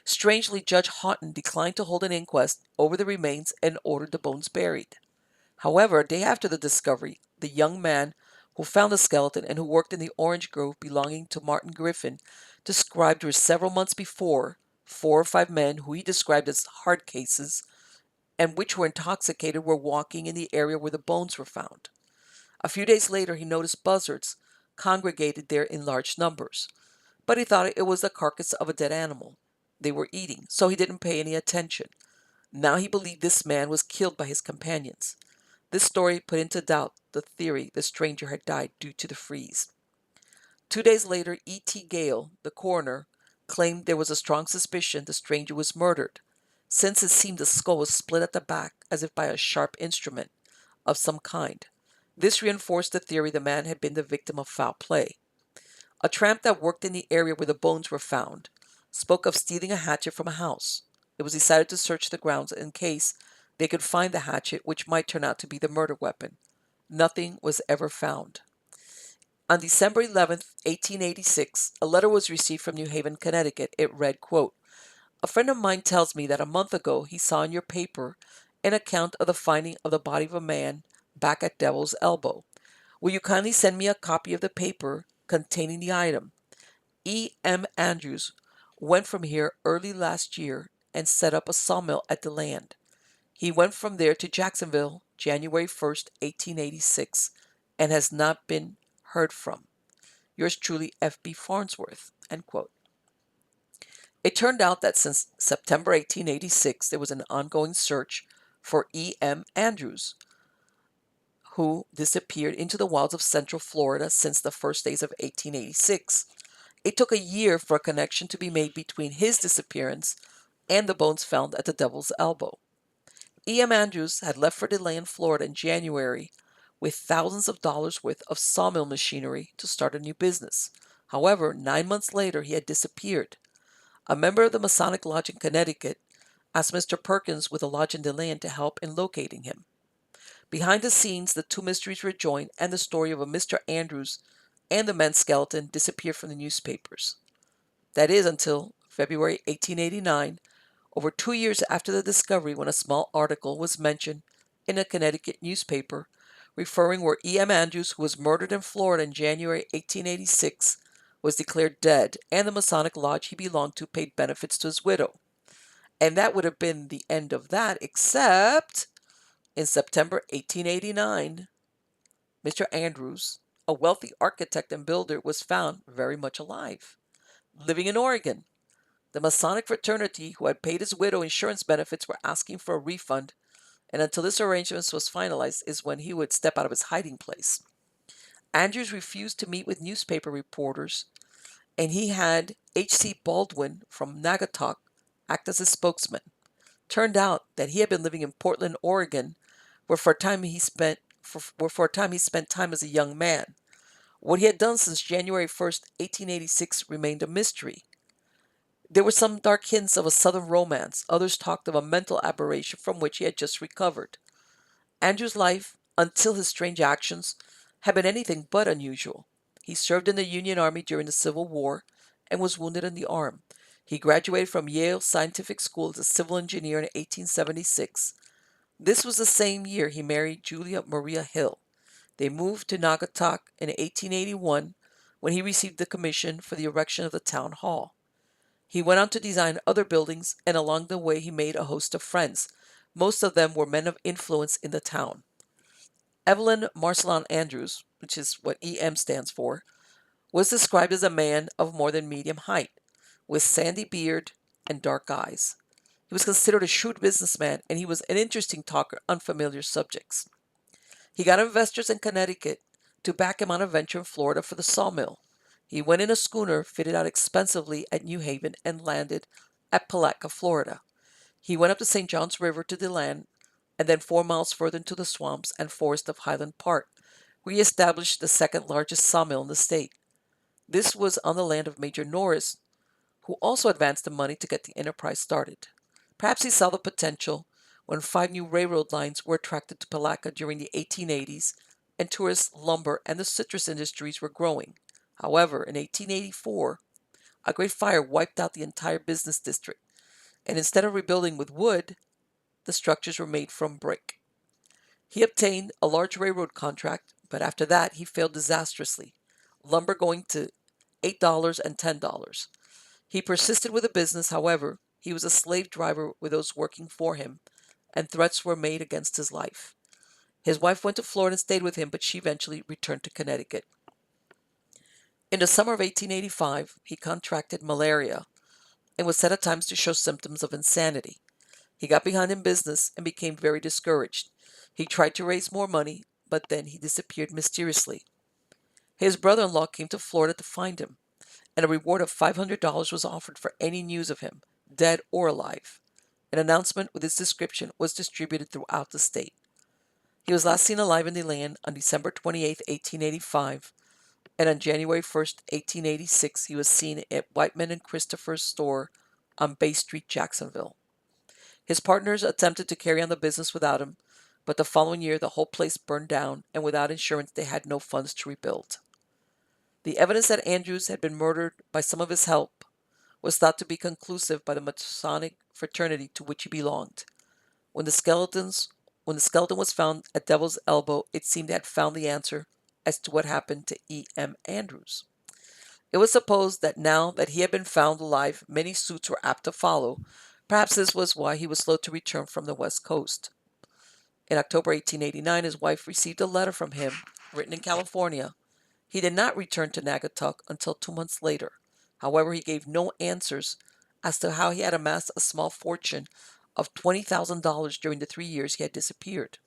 Strangely, Judge Houghton declined to hold an inquest over the remains and ordered the bones buried. However, a day after the discovery, the young man who found the skeleton and who worked in the orange grove belonging to Martin Griffin described where several months before 4 or 5 men who he described as hard cases and which were intoxicated were walking in the area where the bones were found. A few days later, he noticed buzzards congregated there in large numbers, but he thought it was the carcass of a dead animal they were eating, so he didn't pay any attention. Now he believed this man was killed by his companions. This story put into doubt the theory the stranger had died due to the freeze. 2 days later, E.T. Gale, the coroner, claimed there was a strong suspicion the stranger was murdered, since it seemed the skull was split at the back as if by a sharp instrument of some kind. This reinforced the theory the man had been the victim of foul play. A tramp that worked in the area where the bones were found spoke of stealing a hatchet from a house. It was decided to search the grounds in case they could find the hatchet, which might turn out to be the murder weapon. Nothing was ever found. On December 11th, 1886, a letter was received from New Haven, Connecticut. It read, quote, "A friend of mine tells me that a month ago he saw in your paper an account of the finding of the body of a man back at Devil's Elbow. Will you kindly send me a copy of the paper containing the item? E. M. Andrews went from here early last year and set up a sawmill at the land. He went from there to Jacksonville January 1st, 1886, and has not been heard from. Yours truly, F. B. Farnsworth." End quote. It turned out that since September 1886, there was an ongoing search for E. M. Andrews, who disappeared into the wilds of Central Florida since the first days of 1886. It took a year for a connection to be made between his disappearance and the bones found at the Devil's Elbow. E. M. Andrews had left for DeLay in Florida in January with thousands of dollars worth of sawmill machinery to start a new business. However, 9 months later, he had disappeared. A member of the Masonic Lodge in Connecticut asked Mr. Perkins with a lodge in DeLand to help in locating him. Behind the scenes, the two mysteries were joined, and the story of a Mr. Andrews and the man's skeleton disappeared from the newspapers. That is until February 1889, over 2 years after the discovery, when a small article was mentioned in a Connecticut newspaper referring where E.M. Andrews, who was murdered in Florida in January 1886, was declared dead, and the Masonic Lodge he belonged to paid benefits to his widow. And that would have been the end of that, except in September 1889, Mr. Andrews, a wealthy architect and builder, was found very much alive, living in Oregon. The Masonic fraternity, who had paid his widow insurance benefits, were asking for a refund, and until this arrangement was finalized is when he would step out of his hiding place. Andrews refused to meet with newspaper reporters, and he had H.C. Baldwin from Naugatuck act as his spokesman. Turned out that he had been living in Portland, Oregon, where for a time he spent time as a young man. What he had done since January 1st, 1886 remained a mystery. There were some dark hints of a southern romance. Others talked of a mental aberration from which he had just recovered. Andrew's life, until his strange actions, had been anything but unusual. He served in the Union Army during the Civil War and was wounded in the arm. He graduated from Yale Scientific School as a civil engineer in 1876. This was the same year he married Julia Maria Hill. They moved to Naugatuck in 1881 when he received the commission for the erection of the town hall. He went on to design other buildings, and along the way he made a host of friends. Most of them were men of influence in the town. Evelyn Marcellin Andrews, which is what EM stands for, was described as a man of more than medium height, with sandy beard and dark eyes. He was considered a shrewd businessman, and he was an interesting talker on familiar subjects. He got investors in Connecticut to back him on a venture in Florida for the sawmill. He went in a schooner fitted out expensively at New Haven and landed at Palatka, Florida. He went up the St. Johns River to DeLand, and then 4 miles further into the swamps and forest of Highland Park, where he established the second largest sawmill in the state. This was on the land of Major Norris, who also advanced the money to get the enterprise started. Perhaps he saw the potential when 5 new railroad lines were attracted to Palatka during the 1880s, and tourist lumber and the citrus industries were growing. However, in 1884, a great fire wiped out the entire business district, and instead of rebuilding with wood, the structures were made from brick. He obtained a large railroad contract, but after that he failed disastrously, lumber going to $8 and $10. He persisted with the business. However, he was a slave driver with those working for him, and threats were made against his life. His wife went to Florida and stayed with him, but she eventually returned to Connecticut. In the summer of 1885, he contracted malaria and was said at times to show symptoms of insanity. He got behind in business and became very discouraged. He tried to raise more money, but then he disappeared mysteriously. His brother-in-law came to Florida to find him, and a reward of $500 was offered for any news of him, dead or alive. An announcement with his description was distributed throughout the state. He was last seen alive in the land on December 28, 1885, and on January 1st, 1886, he was seen at Whiteman and Christopher's store on Bay Street, Jacksonville. His partners attempted to carry on the business without him, but the following year the whole place burned down, and without insurance they had no funds to rebuild. The evidence that Andrews had been murdered by some of his help was thought to be conclusive by the Masonic fraternity to which he belonged. When the skeleton was found at Devil's Elbow, it seemed it had found the answer as to what happened to E.M. Andrews. It was supposed that now that he had been found alive, many suits were apt to follow. Perhaps this was why he was slow to return from the West Coast. In October 1889, his wife received a letter from him, written in California. He did not return to Naugatuck until 2 months later. However, he gave no answers as to how he had amassed a small fortune of $20,000 during the 3 years he had disappeared.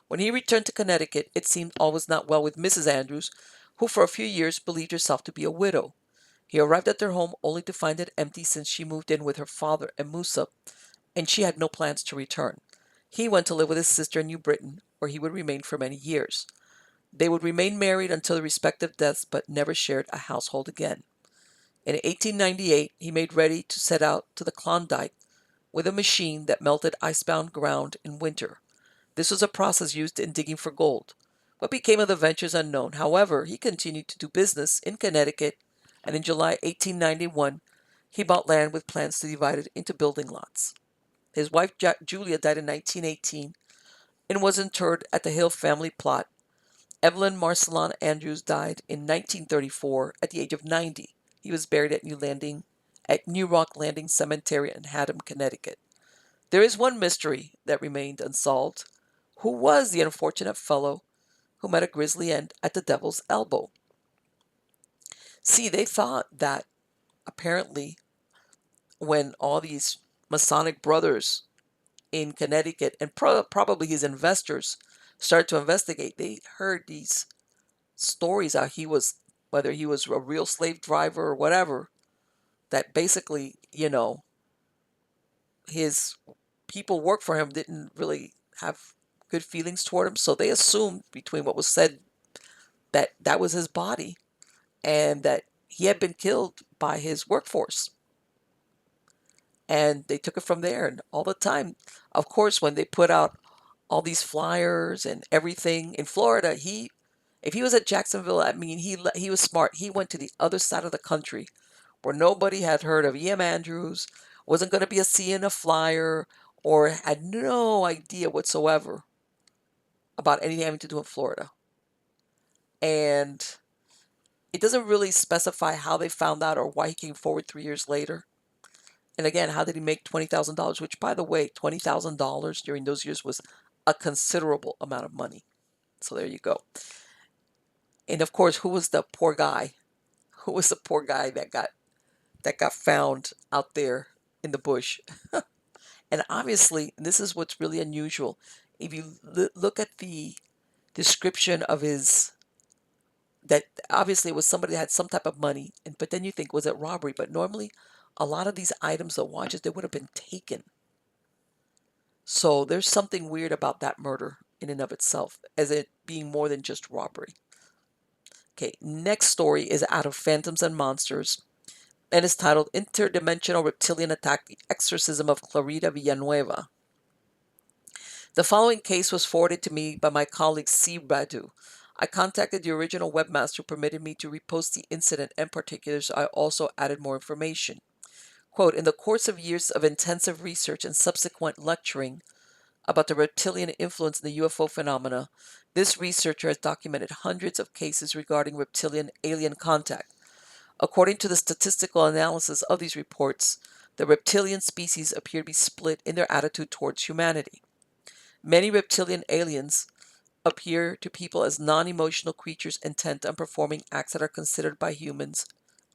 When he returned to Connecticut, it seemed all was not well with Mrs. Andrews, who for a few years believed herself to be a widow. He arrived at their home only to find it empty, since she moved in with her father and Musa, and she had no plans to return. He went to live with his sister in New Britain, where he would remain for many years. They would remain married until their respective deaths, but never shared a household again. In 1898, he made ready to set out to the Klondike with a machine that melted icebound ground in winter. This was a process used in digging for gold. What became of the venture is unknown. However, he continued to do business in Connecticut, and in July 1891, he bought land with plans to divide it into building lots. His wife Julia died in 1918 and was interred at the Hill family plot. Evelyn Marcellin Andrews died in 1934 at the age of 90. He was buried at New Rock Landing Cemetery in Haddam, Connecticut. There is one mystery that remained unsolved. Who was the unfortunate fellow who met a grisly end at the devil's elbow? See, they thought that apparently when all these Masonic brothers in Connecticut and probably his investors started to investigate, they heard these stories how he was, whether he was a real slave driver or whatever, that basically, his people work for him didn't really have good feelings toward him. So they assumed between what was said that that was his body and that he had been killed by his workforce. And they took it from there. And all the time, of course, when they put out all these flyers and everything in Florida, if he was at Jacksonville, I mean, he was smart. He went to the other side of the country where nobody had heard of E.M. Andrews, wasn't going to be a C in a flyer, or had no idea whatsoever about anything having to do with Florida. And it doesn't really specify how they found out or why he came forward 3 years later. And again, how did he make $20,000? Which, by the way, $20,000 during those years was a considerable amount of money. So there you go. And of course, who was the poor guy? Who was the poor guy that got found out there in the bush? And obviously, this is what's really unusual. If you look at the description of that obviously it was somebody that had some type of money, but then you think, was it robbery? But normally, a lot of these items, the watches, they would have been taken. So there's something weird about that murder in and of itself, as it being more than just robbery. Okay, next story is out of Phantoms and Monsters, and is titled Interdimensional Reptilian Attack, the Exorcism of Clarita Villanueva. The following case was forwarded to me by my colleague C. Radu. I contacted the original webmaster who permitted me to repost the incident and particulars. I also added more information. Quote, in the course of years of intensive research and subsequent lecturing about the reptilian influence in the UFO phenomena, this researcher has documented hundreds of cases regarding reptilian alien contact. According to the statistical analysis of these reports, the reptilian species appear to be split in their attitude towards humanity. Many reptilian aliens appear to people as non-emotional creatures intent on performing acts that are considered by humans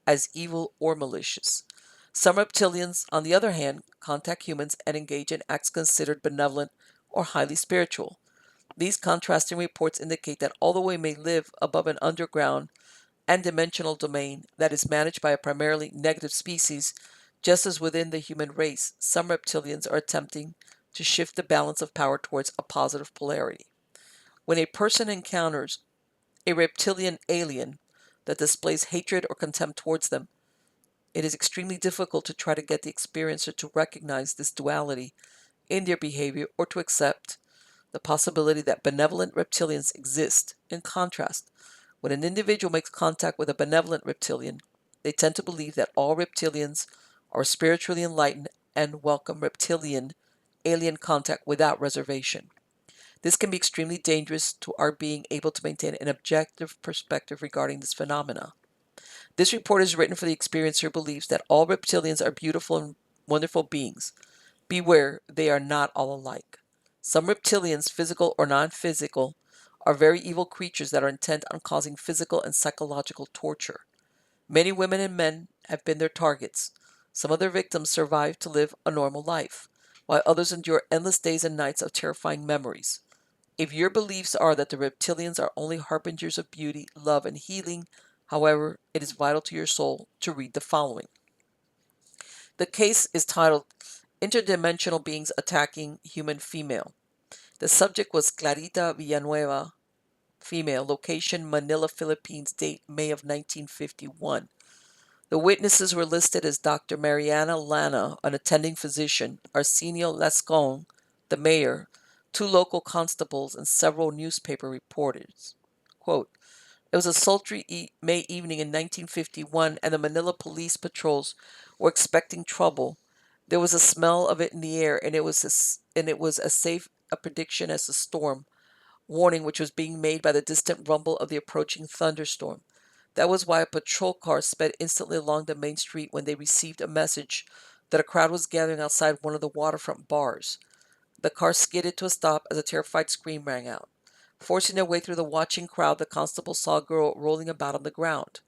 as evil or malicious. Some reptilians, on the other hand, contact humans and engage in acts considered benevolent or highly spiritual. These contrasting reports indicate that although we may live above an underground and dimensional domain that is managed by a primarily negative species, just as within the human race, some reptilians are attempting to shift the balance of power towards a positive polarity. When a person encounters a reptilian alien that displays hatred or contempt towards them, it is extremely difficult to try to get the experiencer to recognize this duality in their behavior or to accept the possibility that benevolent reptilians exist. In contrast, when an individual makes contact with a benevolent reptilian, they tend to believe that all reptilians are spiritually enlightened and welcome reptilian alien contact without reservation. This can be extremely dangerous to our being able to maintain an objective perspective regarding this phenomena. This report is written for the experiencer who believes that all reptilians are beautiful and wonderful beings. Beware, they are not all alike. Some reptilians, physical or non-physical, are very evil creatures that are intent on causing physical and psychological torture. Many women and men have been their targets. Some of their victims survive to live a normal life, while others endure endless days and nights of terrifying memories. If your beliefs are that the reptilians are only harbingers of beauty, love, and healing, however, it is vital to your soul to read the following. The case is titled Interdimensional Beings Attacking Human Female. The subject was Clarita Villanueva, female, location Manila, Philippines, date May of 1951. The witnesses were listed as Dr. Mariana Lana, an attending physician, Arsenio Lascon, the mayor, two local constables, and several newspaper reporters. Quote, it was a sultry May evening in 1951, and the Manila police patrols were expecting trouble. There was a smell of it in the air, and it was as safe a prediction as the storm warning which was being made by the distant rumble of the approaching thunderstorm. That was why a patrol car sped instantly along the main street when they received a message that a crowd was gathering outside one of the waterfront bars. The car skidded to a stop as a terrified scream rang out. Forcing their way through the watching crowd, the constable saw a girl rolling about on the ground.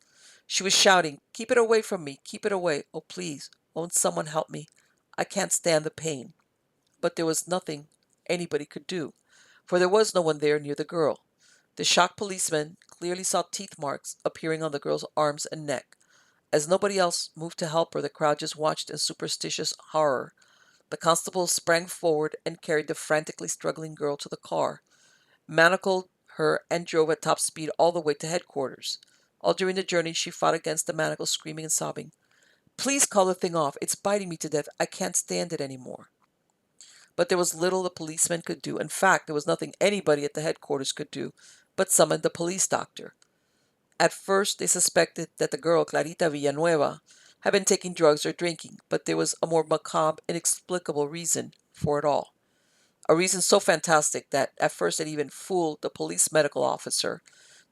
She was shouting, "Keep it away from me! Keep it away! Oh, please! Won't someone help me? I can't stand the pain." But there was nothing anybody could do, for there was no one there near the girl. The shocked policeman clearly saw teeth marks appearing on the girl's arms and neck. As nobody else moved to help her, the crowd just watched in superstitious horror. The constable sprang forward and carried the frantically struggling girl to the car, manacled her, and drove at top speed all the way to headquarters. All during the journey, she fought against the manacles, screaming and sobbing, "Please call the thing off. It's biting me to death. I can't stand it anymore." But there was little the policeman could do. In fact, there was nothing anybody at the headquarters could do but summon the police doctor. At first, they suspected that the girl, Clarita Villanueva, had been taking drugs or drinking, but there was a more macabre, inexplicable reason for it all. A reason so fantastic that at first it even fooled the police medical officer,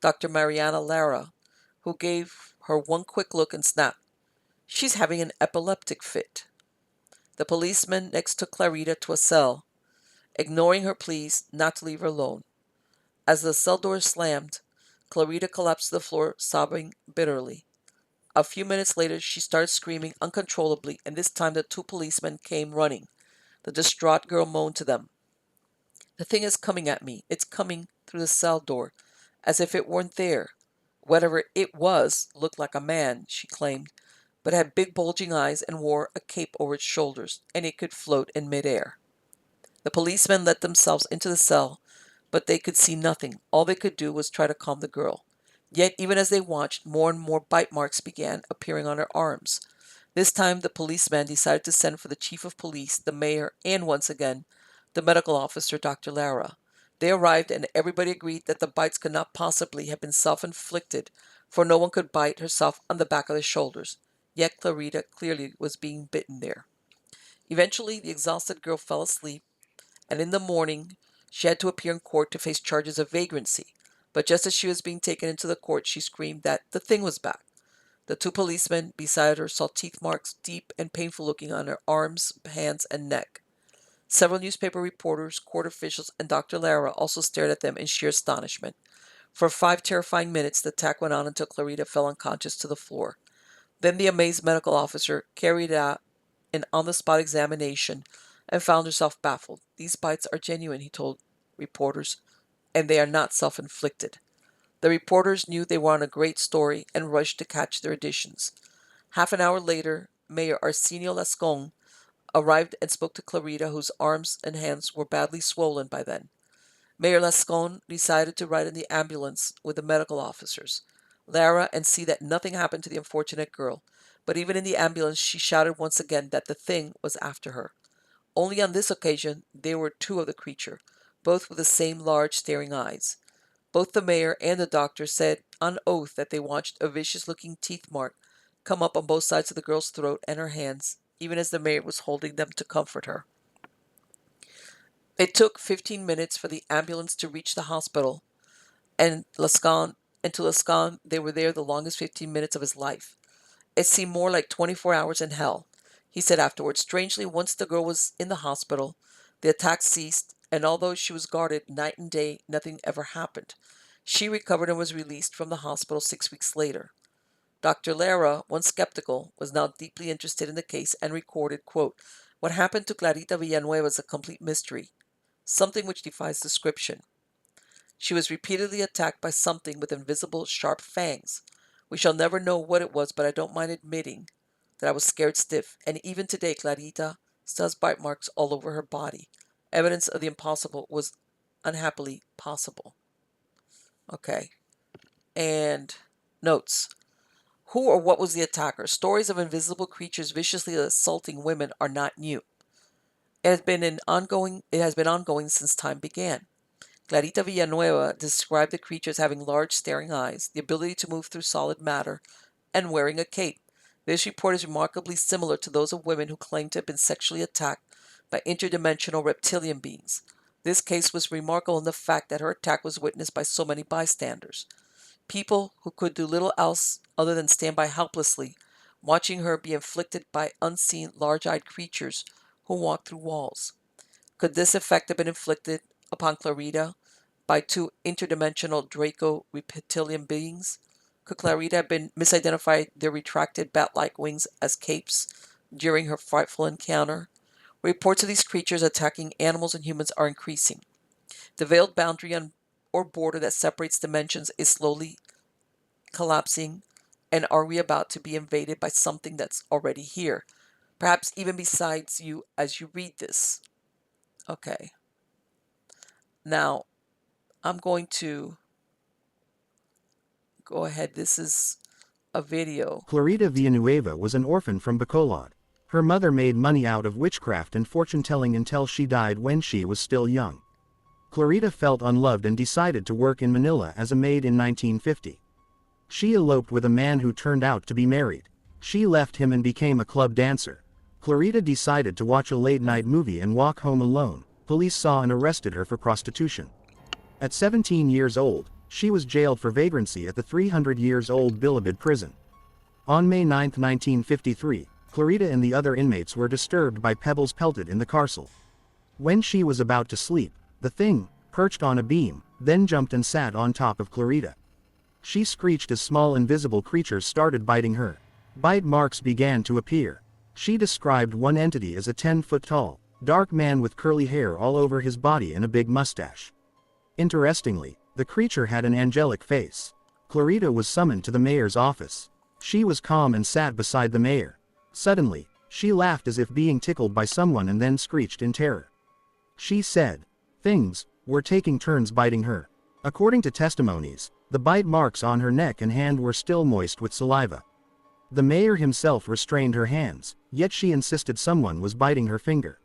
Dr. Mariana Lara, who gave her one quick look and snapped, "She's having an epileptic fit." The policeman next took Clarita to a cell, ignoring her pleas not to leave her alone. As the cell door slammed, Clarita collapsed to the floor, sobbing bitterly. A few minutes later, she started screaming uncontrollably, and this time the two policemen came running. The distraught girl moaned to them, "The thing is coming at me. It's coming through the cell door, as if it weren't there. Whatever it was looked like a man," she claimed, "but had big bulging eyes and wore a cape over its shoulders, and it could float in midair." The policemen let themselves into the cell, but they could see nothing. All they could do was try to calm the girl. Yet, even as they watched, more and more bite marks began appearing on her arms. This time, the policeman decided to send for the chief of police, the mayor, and once again, the medical officer, Dr. Lara. They arrived, and everybody agreed that the bites could not possibly have been self-inflicted, for no one could bite herself on the back of the shoulders. Yet Clarita clearly was being bitten there. Eventually, the exhausted girl fell asleep, and in the morning she had to appear in court to face charges of vagrancy. But just as she was being taken into the court, she screamed that the thing was back. The two policemen beside her saw teeth marks, deep and painful looking, on her arms, hands, and neck. Several newspaper reporters, court officials, and Dr. Lara also stared at them in sheer astonishment. For 5 terrifying minutes, the attack went on until Clarita fell unconscious to the floor. Then the amazed medical officer carried out an on-the-spot examination and found herself baffled. "These bites are genuine," he told reporters, "and they are not self-inflicted." The reporters knew they were on a great story and rushed to catch their editions. Half an hour later, Mayor Arsenio Lascon arrived and spoke to Clarita, whose arms and hands were badly swollen by then. Mayor Lascon decided to ride in the ambulance with the medical officers, Lara, and see that nothing happened to the unfortunate girl. But even in the ambulance, she shouted once again that the thing was after her. Only on this occasion there were two of the creature, both with the same large staring eyes. Both the mayor and the doctor said on oath that they watched a vicious-looking teeth mark come up on both sides of the girl's throat and her hands, even as the mayor was holding them to comfort her. It took 15 minutes for the ambulance to reach the hospital, and to Lascon they were there the longest 15 minutes of his life. It seemed more like 24 hours in hell. He said afterwards, strangely, once the girl was in the hospital, the attack ceased, and although she was guarded night and day, nothing ever happened. She recovered and was released from the hospital 6 weeks later. Dr. Lara, once skeptical, was now deeply interested in the case and recorded, quote, "What happened to Clarita Villanueva is a complete mystery, something which defies description. She was repeatedly attacked by something with invisible sharp fangs. We shall never know what it was, but I don't mind admitting that I was scared stiff, and even today Clarita still has bite marks all over her body. Evidence of the impossible was unhappily possible. Okay. And notes. Who or what was the attacker? Stories of invisible creatures viciously assaulting women are not new. It has been ongoing since time began. Clarita Villanueva described the creatures having large staring eyes, the ability to move through solid matter, and wearing a cape. This report is remarkably similar to those of women who claim to have been sexually attacked by interdimensional reptilian beings. This case was remarkable in the fact that her attack was witnessed by so many bystanders. People who could do little else other than stand by helplessly, watching her be inflicted by unseen large-eyed creatures who walked through walls. Could this effect have been inflicted upon Clarita by two interdimensional Draco reptilian beings? Could Clarita have been misidentified their retracted bat-like wings as capes during her frightful encounter? Reports of these creatures attacking animals and humans are increasing. The veiled boundary or border that separates dimensions is slowly collapsing, and are we about to be invaded by something that's already here? Perhaps even besides you as you read this. Okay. Now, I'm going to go ahead. This is a video. Clarita Villanueva was an orphan from Bacolod. Her mother made money out of witchcraft and fortune-telling until she died when she was still young. Clarita felt unloved and decided to work in Manila as a maid in 1950. She eloped with a man who turned out to be married. She left him and became a club dancer. Clarita decided to watch a late-night movie and walk home alone. Police saw and arrested her for prostitution. At 17 years old, she was jailed for vagrancy at the 300-years-old Bilibid prison. On May 9, 1953, Clarita and the other inmates were disturbed by pebbles pelted in the carcel. When she was about to sleep, the thing, perched on a beam, then jumped and sat on top of Clarita. She screeched as small invisible creatures started biting her. Bite marks began to appear. She described one entity as a 10-foot-tall, dark man with curly hair all over his body and a big mustache. Interestingly, the creature had an angelic face. Clarita was summoned to the mayor's office. She was calm and sat beside the mayor. Suddenly, she laughed as if being tickled by someone and then screeched in terror. She said, things were taking turns biting her. According to testimonies, the bite marks on her neck and hand were still moist with saliva. The mayor himself restrained her hands, yet she insisted someone was biting her finger.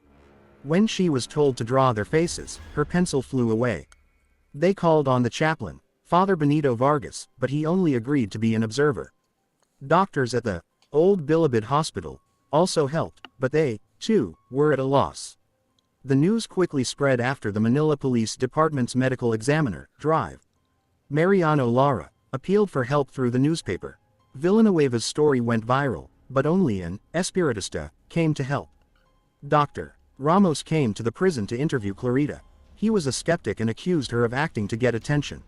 When she was told to draw their faces, her pencil flew away. They called on the chaplain, Father Benito Vargas, but he only agreed to be an observer. Doctors at the old Bilibid hospital also helped, but they, too, were at a loss. The news quickly spread after the Manila Police Department's medical examiner, Drive Mariano Lara, appealed for help through the newspaper. Villanueva's story went viral, but only an espiritista came to help. Dr. Ramos came to the prison to interview Clarita. He was a skeptic and accused her of acting to get attention.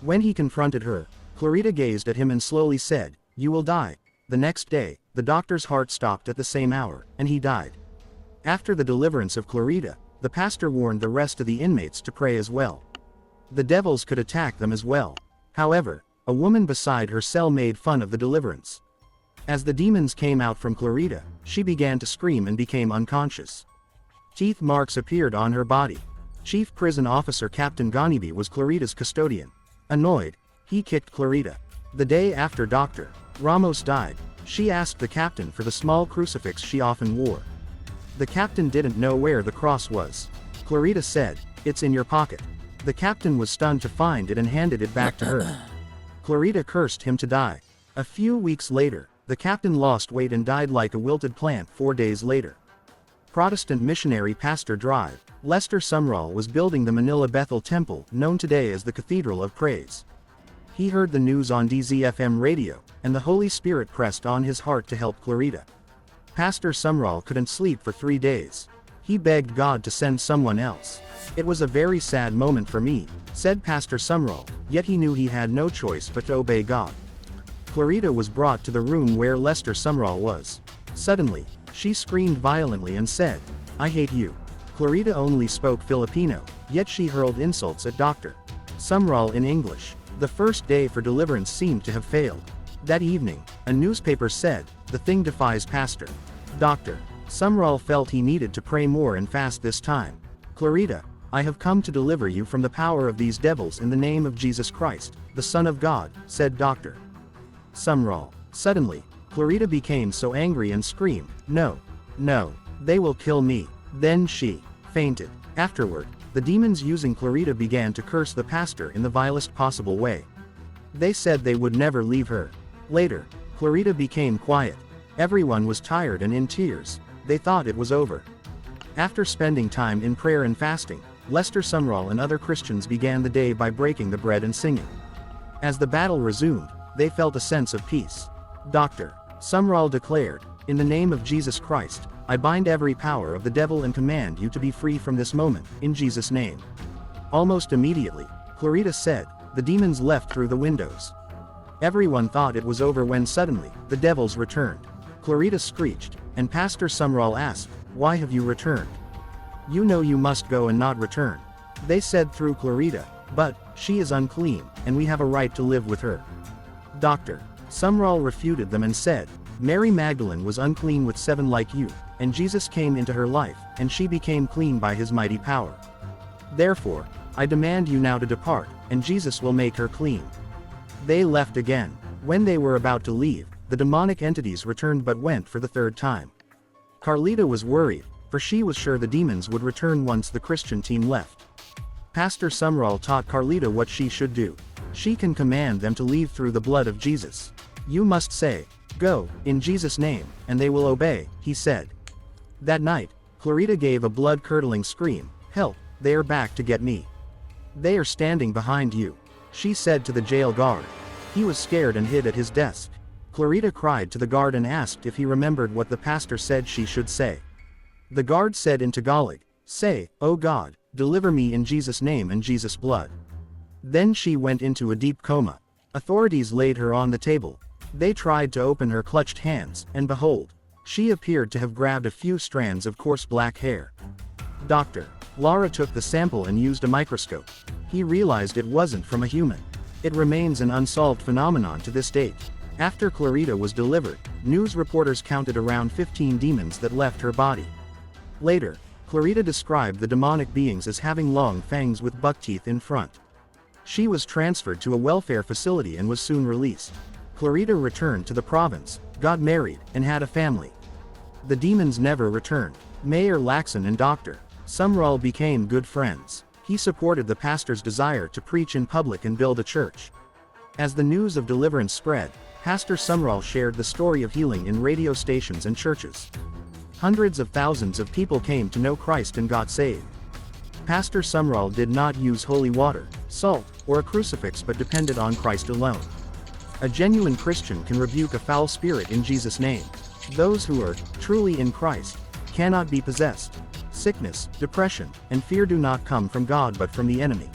When he confronted her, Clarita gazed at him and slowly said, "You will die." The next day, the doctor's heart stopped at the same hour, and he died. After the deliverance of Clarita, the pastor warned the rest of the inmates to pray as well. The devils could attack them as well. However, a woman beside her cell made fun of the deliverance. As the demons came out from Clarita, she began to scream and became unconscious. Teeth marks appeared on her body. Chief Prison Officer Captain Ganibi was Clarita's custodian. Annoyed, he kicked Clarita. The day after Dr. Ramos died, she asked the captain for the small crucifix she often wore. The captain didn't know where the cross was. Clarita said, "It's in your pocket." The captain was stunned to find it and handed it back to her. Clarita cursed him to die. A few weeks later, the captain lost weight and died like a wilted plant 4 days later. Protestant missionary pastor Drive Lester Sumrall was building the Manila Bethel Temple, known today as the Cathedral of Praise. He heard the news on DZFM radio, and the Holy Spirit pressed on his heart to help Clarita. Pastor Sumrall couldn't sleep for 3 days. He begged God to send someone else. "It was a very sad moment for me," said Pastor Sumrall, yet he knew he had no choice but to obey God. Clarita was brought to the room where Lester Sumrall was. Suddenly, she screamed violently and said, "I hate you." Clarita only spoke Filipino, yet she hurled insults at Dr. Sumrall in English. The first day for deliverance seemed to have failed. That evening, a newspaper said, "The thing defies Pastor." Dr. Sumrall felt he needed to pray more and fast this time. Clarita, I have come to deliver you from the power of these devils in the name of Jesus Christ, the Son of God, said Dr. Sumrall. Suddenly, Clarita became so angry and screamed, "No! No! They will kill me!" Then she fainted. Afterward, the demons using Clarita began to curse the pastor in the vilest possible way. They said they would never leave her. Later, Clarita became quiet. Everyone was tired and in tears. They thought it was over. After spending time in prayer and fasting, Lester Sumrall and other Christians began the day by breaking the bread and singing. As the battle resumed, they felt a sense of peace. Dr. Sumrall declared, "In the name of Jesus Christ, I bind every power of the devil and command you to be free from this moment, in Jesus' name." Almost immediately, Clarita said, the demons left through the windows. Everyone thought it was over when suddenly, the devils returned. Clarita screeched, and Pastor Sumrall asked, "Why have you returned? You know you must go and not return." They said through Clarita, "But she is unclean, and we have a right to live with her." Dr. Sumrall refuted them and said, "Mary Magdalene was unclean with 7 like you, and Jesus came into her life, and she became clean by his mighty power. Therefore, I demand you now to depart, and Jesus will make her clean." They left again. When they were about to leave, the demonic entities returned but went for the 3rd time. Carlita was worried, for she was sure the demons would return once the Christian team left. Pastor Sumrall taught Carlita what she should do. She can command them to leave through the blood of Jesus. "You must say, 'Go, in Jesus' name,' and they will obey," he said. That night, Clarita gave a blood-curdling scream, "Help, they are back to get me. They are standing behind you," she said to the jail guard. He was scared and hid at his desk. Clarita cried to the guard and asked if he remembered what the pastor said she should say. The guard said in Tagalog, "Say, O God, deliver me in Jesus' name and Jesus' blood." Then she went into a deep coma. Authorities laid her on the table. They tried to open her clutched hands, and behold, she appeared to have grabbed a few strands of coarse black hair. Dr. Lara took the sample and used a microscope. He realized it wasn't from a human. It remains an unsolved phenomenon to this date. After Clarita was delivered, news reporters counted around 15 demons that left her body. Later, Clarita described the demonic beings as having long fangs with buck teeth in front. She was transferred to a welfare facility and was soon released. Clarita returned to the province, got married, and had a family. The demons never returned. Mayor Laxon and Dr. Sumrall became good friends. He supported the pastor's desire to preach in public and build a church. As the news of deliverance spread, Pastor Sumrall shared the story of healing in radio stations and churches. Hundreds of thousands of people came to know Christ and got saved. Pastor Sumrall did not use holy water, salt, or a crucifix but depended on Christ alone. A genuine Christian can rebuke a foul spirit in Jesus' name. Those who are truly in Christ cannot be possessed. Sickness, depression, and fear do not come from God but from the enemy.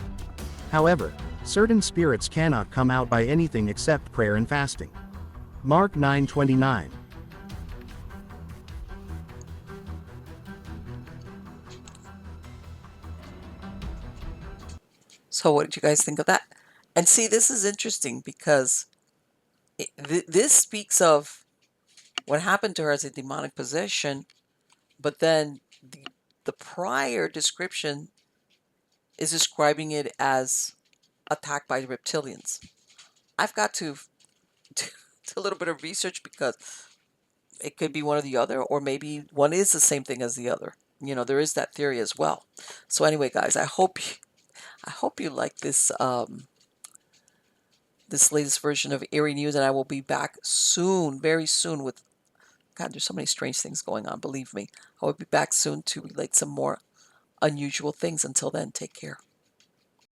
However, certain spirits cannot come out by anything except prayer and fasting. Mark 9:29. So what did you guys think of that? And see, this is interesting because this speaks of what happened to her as a demonic possession, but then the prior description is describing it as attacked by reptilians. I've got to do a little bit of research because it could be one or the other, or maybe one is the same thing as the other. You know, there is that theory as well. So anyway, guys, I hope you like this this latest version of Eerie News, and I will be back soon, very soon with, God, there's so many strange things going on, believe me. I will be back soon to relate some more unusual things. Until then, take care.